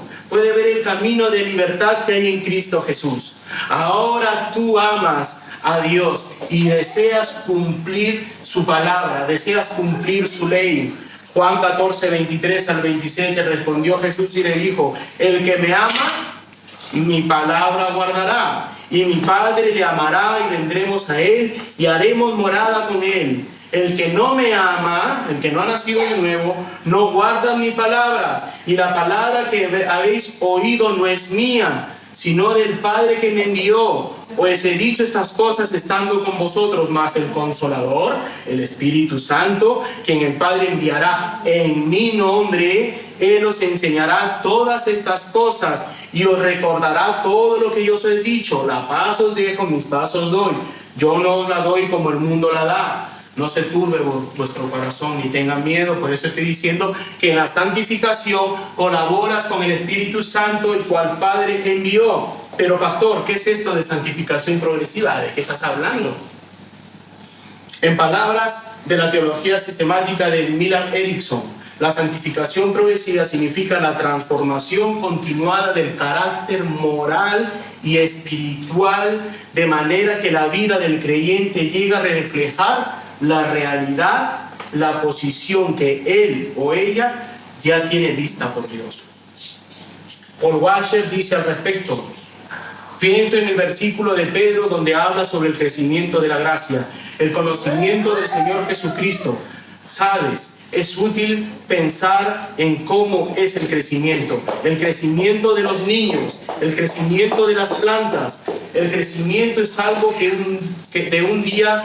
de libertad que hay en Cristo Jesús. Ahora tú amas a Dios y deseas cumplir su palabra, deseas cumplir su ley. Juan 14, 23 al 27 respondió Jesús y le dijo: el que me ama, mi palabra guardará, y mi Padre le amará, y vendremos a él y haremos morada con él. El que no me ama, el que no ha nacido de nuevo, no guarda mis palabras, y la palabra que habéis oído no es mía, sino del Padre que me envió. Os he dicho estas cosas estando con vosotros, mas el Consolador, el Espíritu Santo, quien el Padre enviará en mi nombre, Él os enseñará todas estas cosas y os recordará todo lo que yo os he dicho. La paz os dejo, mis paz os doy. Yo no os la doy como el mundo la da. No se turbe vuestro corazón ni tengan miedo. Por eso estoy diciendo que en la santificación colaboras con el Espíritu Santo, el cual Padre envió. Pero pastor, ¿qué es esto de santificación progresiva? ¿De qué estás hablando? En palabras de la teología sistemática de Millar Erickson, la santificación progresiva significa la transformación continuada del carácter moral y espiritual, de manera que la vida del creyente llega a reflejar la realidad, la posición que él o ella ya tiene vista por Dios. Paul Washer dice al respecto: pienso en el versículo de Pedro donde habla sobre el crecimiento de la gracia, el conocimiento del Señor Jesucristo. ¿Sabes? Es útil pensar en cómo es el crecimiento de los niños, el crecimiento de las plantas. El crecimiento es algo que de un día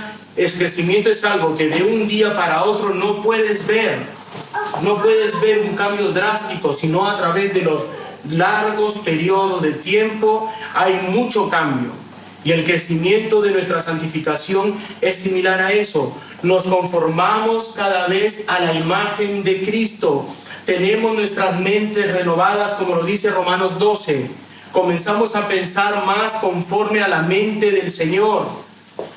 para otro no puedes ver. No puedes ver un cambio drástico, sino a través de los largos periodos de tiempo hay mucho cambio. Y el crecimiento de nuestra santificación es similar a eso. Nos conformamos cada vez a la imagen de Cristo. Tenemos nuestras mentes renovadas, como lo dice Romanos 12. Comenzamos a pensar más conforme a la mente del Señor.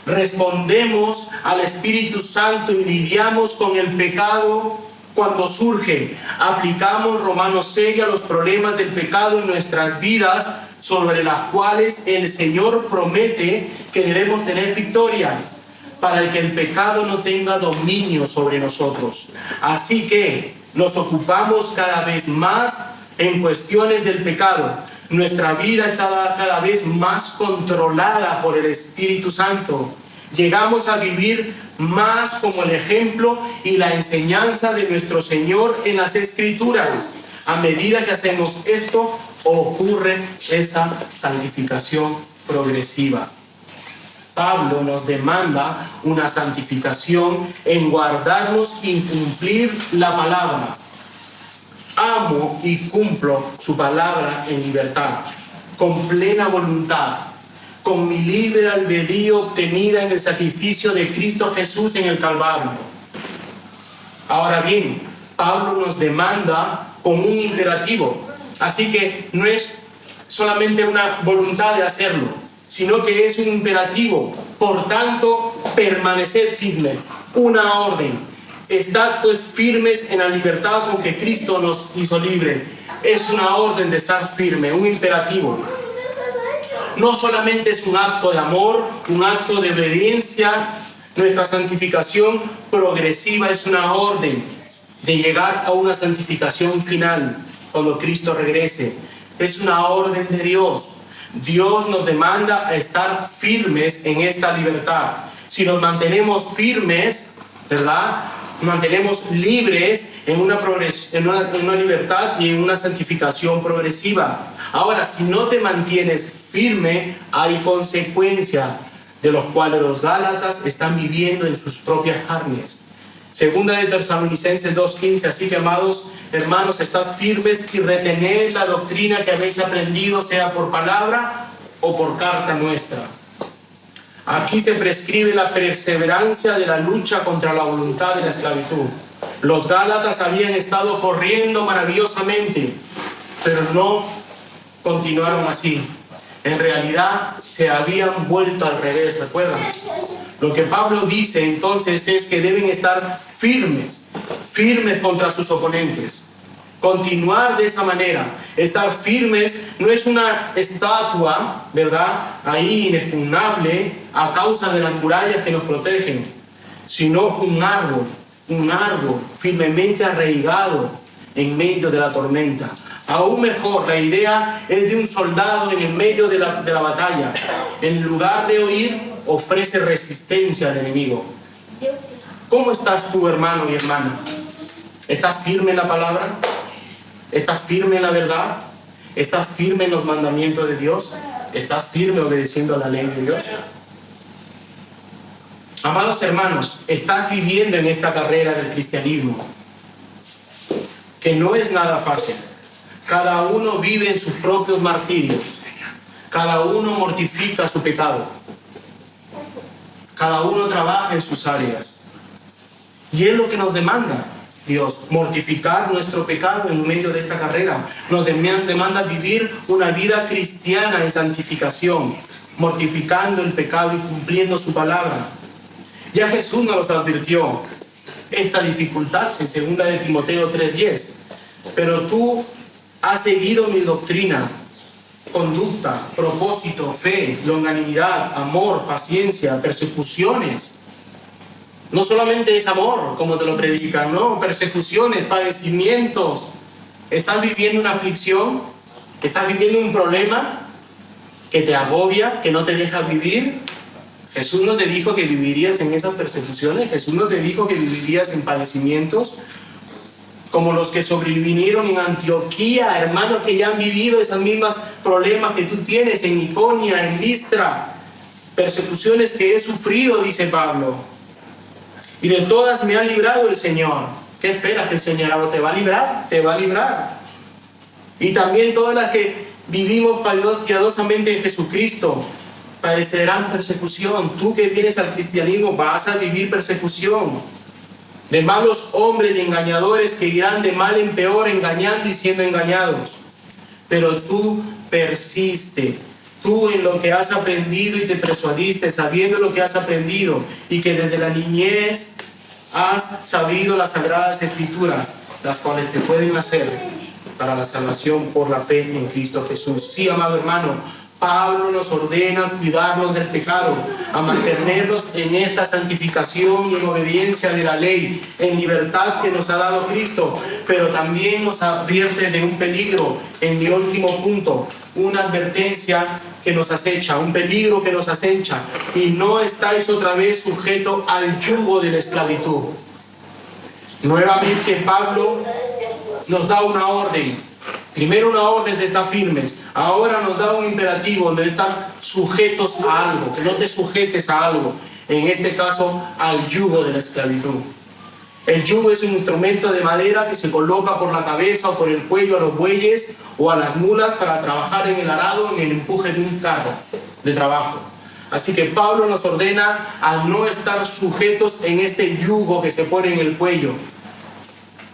Respondemos al Espíritu Santo y lidiamos con el pecado cuando surge. Aplicamos Romanos 6 a los problemas del pecado en nuestras vidas, sobre las cuales el Señor promete que debemos tener victoria, para que el pecado no tenga dominio sobre nosotros. Así que nos ocupamos cada vez más en cuestiones del pecado. Nuestra vida está cada vez más controlada por el Espíritu Santo. Llegamos a vivir más como el ejemplo y la enseñanza de nuestro Señor en las Escrituras. A medida que hacemos esto, ocurre esa santificación progresiva. Pablo nos demanda una santificación en guardarnos y cumplir la palabra. Amo y cumplo su palabra en libertad, con plena voluntad, con mi libre albedrío obtenida en el sacrificio de Cristo Jesús en el Calvario. Ahora bien, Pablo nos demanda con un imperativo. Así que no es solamente una voluntad de hacerlo, sino que es un imperativo. Por tanto, permaneced firmes, una orden. Estad pues firmes en la libertad con que Cristo nos hizo libre. Es una orden de estar firme, un imperativo. No solamente es un acto de amor, un acto de obediencia. Nuestra santificación progresiva es una orden de llegar a una santificación final cuando Cristo regrese. Es una orden de Dios. Dios nos demanda a estar firmes en esta libertad. Si nos mantenemos firmes, ¿verdad? Nos mantenemos libres en una libertad y en una santificación progresiva. Ahora, si no te mantienes firme, hay consecuencias de los cuales los Gálatas están viviendo en sus propias carnes. Segunda de Tesalonicenses 2:15, así que amados hermanos, estad firmes y retened la doctrina que habéis aprendido, sea por palabra o por carta nuestra. Aquí se prescribe la perseverancia de la lucha contra la voluntad de la esclavitud. Los Gálatas habían estado corriendo maravillosamente, pero no continuaron así. En realidad se habían vuelto al revés, ¿recuerdan? Lo que Pablo dice entonces es que deben estar firmes contra sus oponentes. Continuar de esa manera, estar firmes, no es una estatua, ¿verdad?, ahí inexpugnable a causa de las murallas que nos protegen, sino un árbol firmemente arraigado en medio de la tormenta. Aún mejor, la idea es de un soldado en el medio de la batalla. En lugar de huir, ofrece resistencia al enemigo. ¿Cómo estás tú, hermano y hermana? ¿Estás firme en la palabra? ¿Estás firme en la verdad? ¿Estás firme en los mandamientos de Dios? ¿Estás firme obedeciendo a la ley de Dios? Amados hermanos, estás viviendo en esta carrera del cristianismo, que no es nada fácil. Cada uno vive en sus propios martirios. Cada uno mortifica su pecado. Cada uno trabaja en sus áreas. Y es lo que nos demanda Dios, mortificar nuestro pecado en medio de esta carrera. Nos demanda vivir una vida cristiana en santificación, mortificando el pecado y cumpliendo su palabra. Ya Jesús nos advirtió esta dificultad en 2 de Timoteo 3:10. Pero tú has seguido mi doctrina, conducta, propósito, fe, longanimidad, amor, paciencia, persecuciones. No solamente es amor, como te lo predican, no, persecuciones, padecimientos. ¿Estás viviendo una aflicción? ¿Estás viviendo un problema que te agobia, que no te deja vivir? Jesús no te dijo que vivirías en esas persecuciones. Jesús no te dijo que vivirías en padecimientos como los que sobrevinieron en Antioquía, hermanos que ya han vivido esos mismos problemas que tú tienes en Iconia, en Listra, persecuciones que he sufrido, dice Pablo, y de todas me ha librado el Señor. ¿Qué esperas? ¿Que el Señor te va a librar? Te va a librar. Y también todas las que vivimos piadosamente en Jesucristo padecerán persecución. Tú que vienes al cristianismo vas a vivir persecución de malos hombres y engañadores que irán de mal en peor, engañando y siendo engañados. Pero tú persiste, tú en lo que has aprendido y te persuadiste, sabiendo lo que has aprendido y que desde la niñez has sabido las sagradas escrituras, las cuales te pueden hacer para la salvación por la fe en Cristo Jesús. Sí, amado hermano, Pablo nos ordena cuidarnos del pecado, a mantenernos en esta santificación y en obediencia de la ley, en libertad que nos ha dado Cristo, pero también nos advierte de un peligro, en mi último punto, una advertencia que nos acecha, un peligro que nos acecha, y no estáis otra vez sujetos al yugo de la esclavitud. Nuevamente Pablo nos da una orden. Primero una orden de estar firmes, ahora nos da un imperativo de estar sujetos a algo, que no te sujetes a algo, en este caso al yugo de la esclavitud. El yugo es un instrumento de madera que se coloca por la cabeza o por el cuello a los bueyes o a las mulas para trabajar en el arado, en el empuje de un carro de trabajo. Así que Pablo nos ordena a no estar sujetos en este yugo que se pone en el cuello,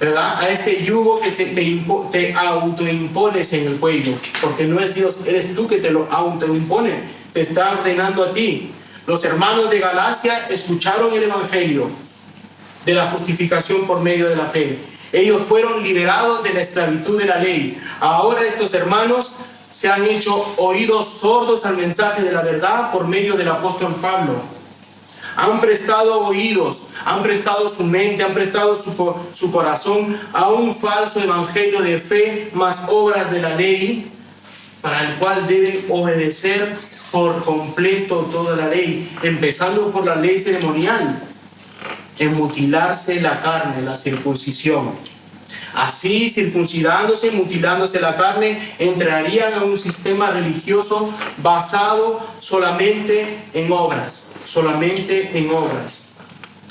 ¿verdad? A este yugo que te autoimpones en el cuello, porque no es Dios, eres tú que te lo autoimpones, te está ordenando a ti. Los hermanos de Galacia escucharon el evangelio de la justificación por medio de la fe. Ellos fueron liberados de la esclavitud de la ley. Ahora estos hermanos se han hecho oídos sordos al mensaje de la verdad por medio del apóstol Pablo. Han prestado oídos, han prestado su mente, han prestado su corazón a un falso evangelio de fe más obras de la ley, para el cual deben obedecer por completo toda la ley, empezando por la ley ceremonial, en mutilarse la carne, la circuncisión. Así, circuncidándose, mutilándose la carne, entrarían a un sistema religioso basado solamente en obras, solamente en obras.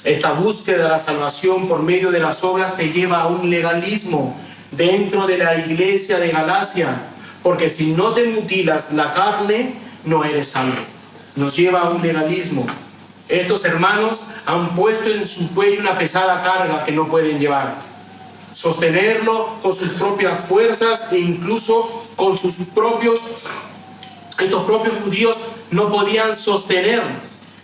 Esta búsqueda de la salvación por medio de las obras te lleva a un legalismo dentro de la iglesia de Galacia, porque si no te mutilas la carne, no eres salvo. Nos lleva a un legalismo. Estos hermanos han puesto en su cuello una pesada carga que no pueden llevar. Sostenerlo con sus propias fuerzas e incluso con estos propios judíos no podían sostener.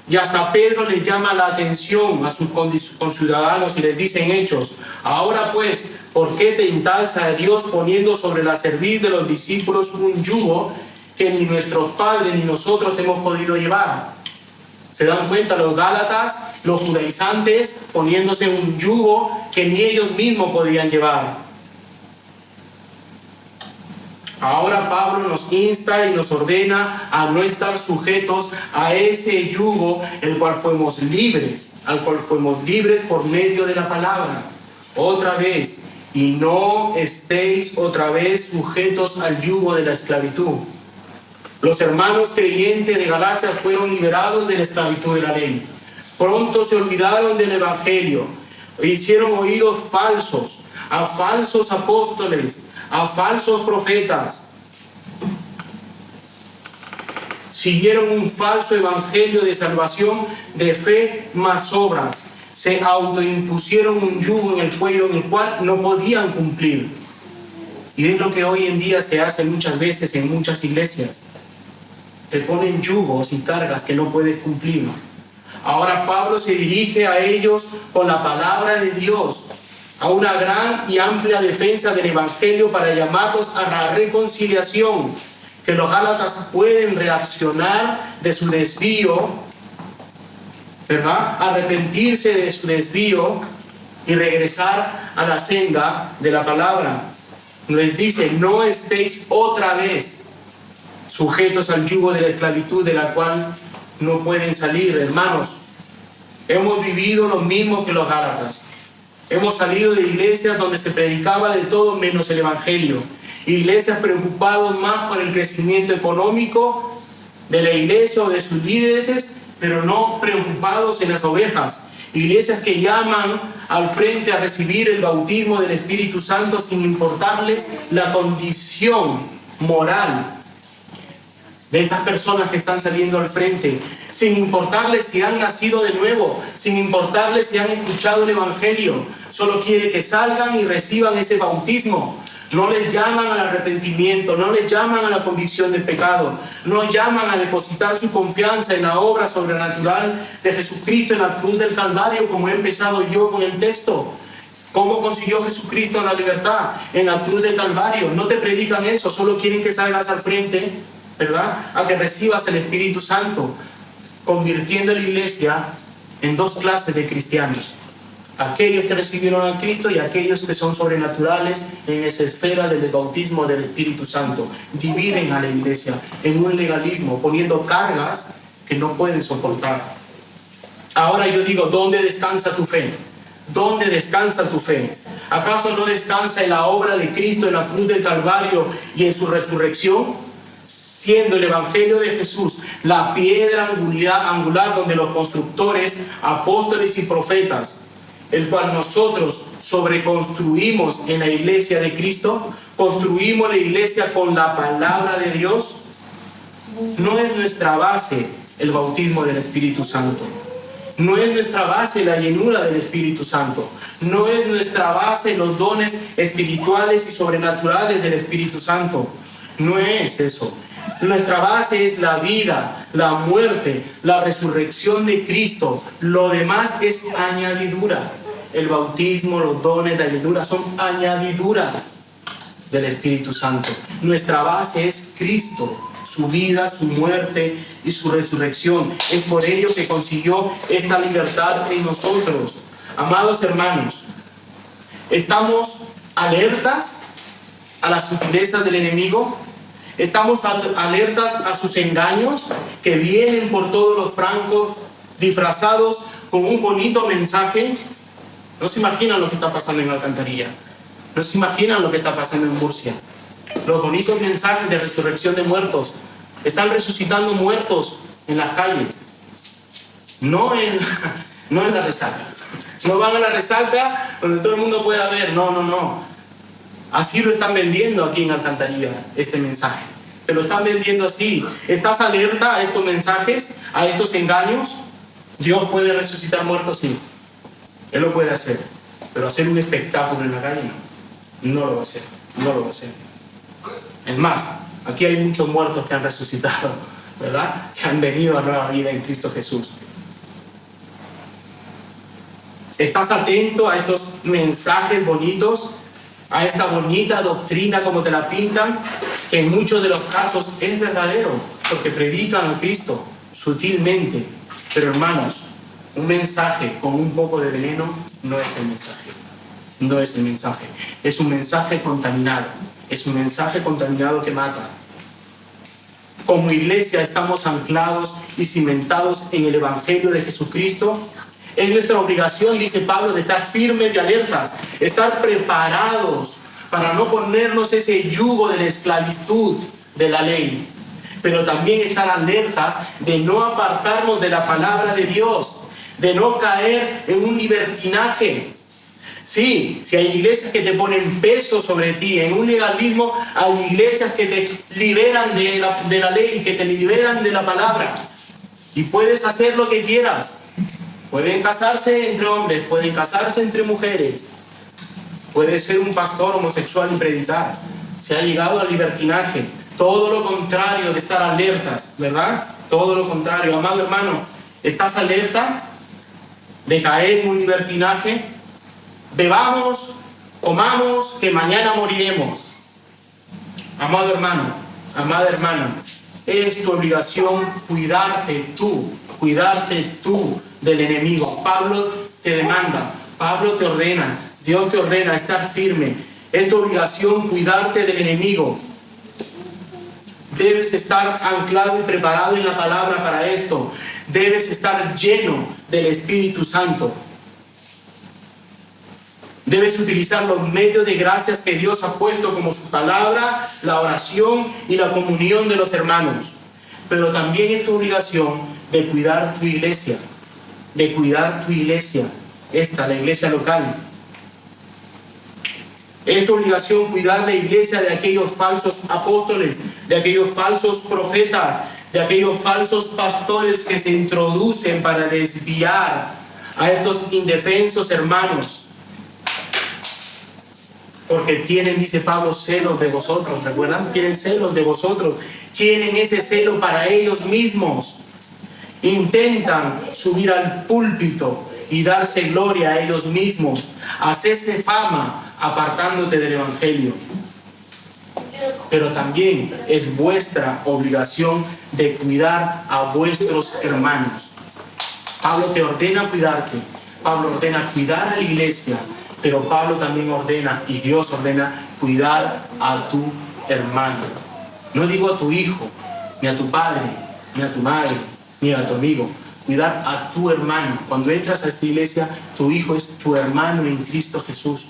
Y hasta Pedro les llama la atención a sus conciudadanos y les dice en Hechos: ahora pues, ¿por qué tentáis a Dios poniendo sobre la cerviz de los discípulos un yugo que ni nuestros padres ni nosotros hemos podido llevar? ¿Se dan cuenta? Los gálatas, los judaizantes, poniéndose un yugo que ni ellos mismos podían llevar. Ahora Pablo nos insta y nos ordena a no estar sujetos a ese yugo, el cual fuimos libres, al cual fuimos libres por medio de la palabra. Otra vez, y no estéis otra vez sujetos al yugo de la esclavitud. Los hermanos creyentes de Galacia fueron liberados de la esclavitud de la ley. Pronto se olvidaron del evangelio, hicieron oídos falsos, a falsos apóstoles, a falsos profetas. Siguieron un falso evangelio de salvación, de fe más obras. Se autoimpusieron un yugo en el cuello en el cual no podían cumplir. Y es lo que hoy en día se hace muchas veces en muchas iglesias. Te ponen yugos y cargas que no puedes cumplir. Ahora Pablo se dirige a ellos con la palabra de Dios, a una gran y amplia defensa del evangelio para llamarlos a la reconciliación, que los gálatas pueden reaccionar de su desvío, ¿verdad? Arrepentirse de su desvío y regresar a la senda de la palabra. Les dice: no estéis otra vez sujetos al yugo de la esclavitud de la cual no pueden salir. Hermanos, hemos vivido lo mismo que los gálatas. Hemos salido de iglesias donde se predicaba de todo menos el evangelio. Iglesias preocupadas más por el crecimiento económico de la iglesia o de sus líderes, pero no preocupados en las ovejas. Iglesias que llaman al frente a recibir el bautismo del Espíritu Santo sin importarles la condición moral de estas personas que están saliendo al frente, sin importarles si han nacido de nuevo, sin importarles si han escuchado el evangelio. Solo quiere que salgan y reciban ese bautismo. No les llaman al arrepentimiento, no les llaman a la convicción del pecado, no llaman a depositar su confianza en la obra sobrenatural de Jesucristo en la cruz del Calvario, como he empezado yo con el texto. ¿Cómo consiguió Jesucristo la libertad? En la cruz del Calvario. No te predican eso, solo quieren que salgas al frente, ¿verdad?, a que recibas el Espíritu Santo, convirtiendo la iglesia en dos clases de cristianos: aquellos que recibieron a Cristo y aquellos que son sobrenaturales en esa esfera del bautismo del Espíritu Santo. Dividen a la iglesia en un legalismo, poniendo cargas que no pueden soportar. Ahora yo digo, ¿dónde descansa tu fe? ¿Dónde descansa tu fe? ¿Acaso no descansa en la obra de Cristo en la cruz del Calvario y en su resurrección? Siendo el Evangelio de Jesús la piedra angular donde los constructores, apóstoles y profetas, el cual nosotros sobreconstruimos en la iglesia de Cristo, construimos la iglesia con la palabra de Dios. No es nuestra base el bautismo del Espíritu Santo. No es nuestra base la llenura del Espíritu Santo. No es nuestra base los dones espirituales y sobrenaturales del Espíritu Santo. No es eso. Nuestra base es la vida, la muerte, la resurrección de Cristo. Lo demás es añadidura. El bautismo, los dones, la llenura son añadiduras del Espíritu Santo. Nuestra base es Cristo, su vida, su muerte y su resurrección. Es por ello que consiguió esta libertad en nosotros. Amados hermanos, ¿estamos alertas a las sutilezas del enemigo? ¿Estamos alertas a sus engaños que vienen por todos los francos disfrazados con un bonito mensaje? No se imaginan lo que está pasando en Alcantarilla. No se imaginan lo que está pasando en Murcia. Los bonitos mensajes de resurrección de muertos. Están resucitando muertos en las calles. No en la resaca. No van a la resaca donde todo el mundo pueda ver. No. Así lo están vendiendo aquí en Alcantarilla, este mensaje. Te lo están vendiendo así. ¿Estás alerta a estos mensajes, a estos engaños? ¿Dios puede resucitar muertos? Sí. Él lo puede hacer. Pero hacer un espectáculo en la calle, no lo va a hacer. No lo va a hacer. Es más, aquí hay muchos muertos que han resucitado, ¿verdad? Que han venido a nueva vida en Cristo Jesús. ¿Estás atento a estos mensajes bonitos? A esta bonita doctrina como te la pintan, que en muchos de los casos es verdadero, porque predican a Cristo sutilmente. Pero hermanos, un mensaje con un poco de veneno no es el mensaje. No es el mensaje. Es un mensaje contaminado. Es un mensaje contaminado que mata. Como iglesia estamos anclados y cimentados en el Evangelio de Jesucristo. Es nuestra obligación, dice Pablo, de estar firmes y alertas, estar preparados para no ponernos ese yugo de la esclavitud de la ley, pero también estar alertas de no apartarnos de la palabra de Dios, de no caer en un libertinaje. Sí, si hay iglesias que te ponen peso sobre ti, en un legalismo, hay iglesias que te liberan de la ley, que te liberan de la palabra, y puedes hacer lo que quieras. Pueden casarse entre hombres, pueden casarse entre mujeres. Puede ser un pastor homosexual y predicar. Se ha llegado al libertinaje. Todo lo contrario de estar alertas, ¿verdad? Todo lo contrario. Amado hermano, ¿estás alerta de caer en un libertinaje? Bebamos, comamos, que mañana moriremos. Amado hermano, amada hermana, es tu obligación cuidarte tú del enemigo. Pablo te demanda, Pablo te ordena, Dios te ordena estar firme. Es tu obligación cuidarte del enemigo. Debes estar anclado y preparado en la palabra para esto. Debes estar lleno del Espíritu Santo. Debes utilizar los medios de gracias que Dios ha puesto, como su palabra, la oración y la comunión de los hermanos. Pero también es tu obligación de cuidar tu iglesia, la iglesia local. Es tu obligación cuidar la iglesia de aquellos falsos apóstoles, de aquellos falsos profetas, de aquellos falsos pastores que se introducen para desviar a estos indefensos hermanos. Porque tienen, dice Pablo, celos de vosotros. ¿Recuerdan? Tienen celos de vosotros. Quieren ese celo para ellos mismos. Intentan subir al púlpito y darse gloria a ellos mismos. Hacerse fama apartándote del Evangelio. Pero también es vuestra obligación de cuidar a vuestros hermanos. Pablo te ordena cuidarte. Pablo ordena cuidar a la iglesia. Pero Pablo también ordena, y Dios ordena, cuidar a tu hermano. No digo a tu hijo, ni a tu padre, ni a tu madre, ni a tu amigo. Cuidar a tu hermano. Cuando entras a esta iglesia, tu hijo es tu hermano en Cristo Jesús.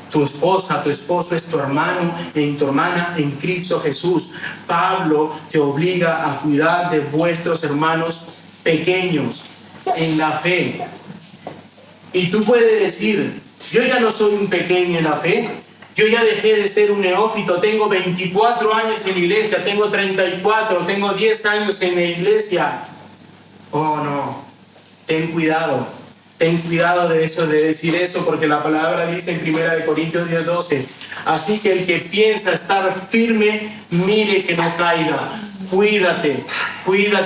Tu esposa, tu esposo es tu hermano y tu hermana en Cristo Jesús. Pablo te obliga a cuidar de vuestros hermanos pequeños en la fe. Y tú puedes decir, yo ya no soy un pequeño en la fe, yo ya dejé de ser un neófito, tengo 24 años en la iglesia, tengo 34, tengo 10 años en la iglesia. Oh no, ten cuidado de eso, de decir eso, porque la palabra dice en 1 Corintios 10:12, así que el que piensa estar firme, mire que no caiga. Cuídate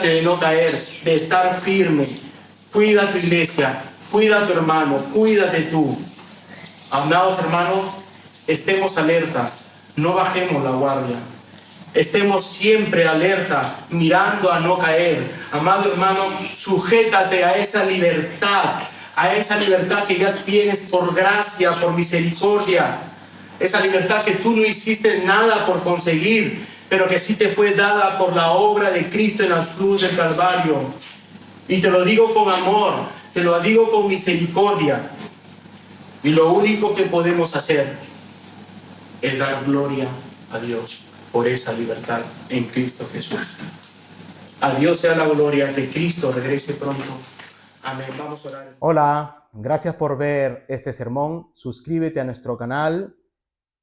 de no caer, de estar firme. Cuida a tu iglesia. Cuida a tu hermano, cuídate tú. Amados hermanos, estemos alerta, no bajemos la guardia. Estemos siempre alerta, mirando a no caer. Amado hermano, sujétate a esa libertad que ya tienes por gracia, por misericordia. Esa libertad que tú no hiciste nada por conseguir, pero que sí te fue dada por la obra de Cristo en la cruz del Calvario. Y te lo digo con amor, te lo digo con misericordia. Y lo único que podemos hacer es dar gloria a Dios por esa libertad en Cristo Jesús. A Dios sea la gloria, que Cristo regrese pronto. Amén. Vamos a orar. Hola, gracias por ver este sermón. Suscríbete a nuestro canal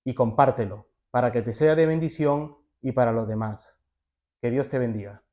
y compártelo para que te sea de bendición y para los demás. Que Dios te bendiga.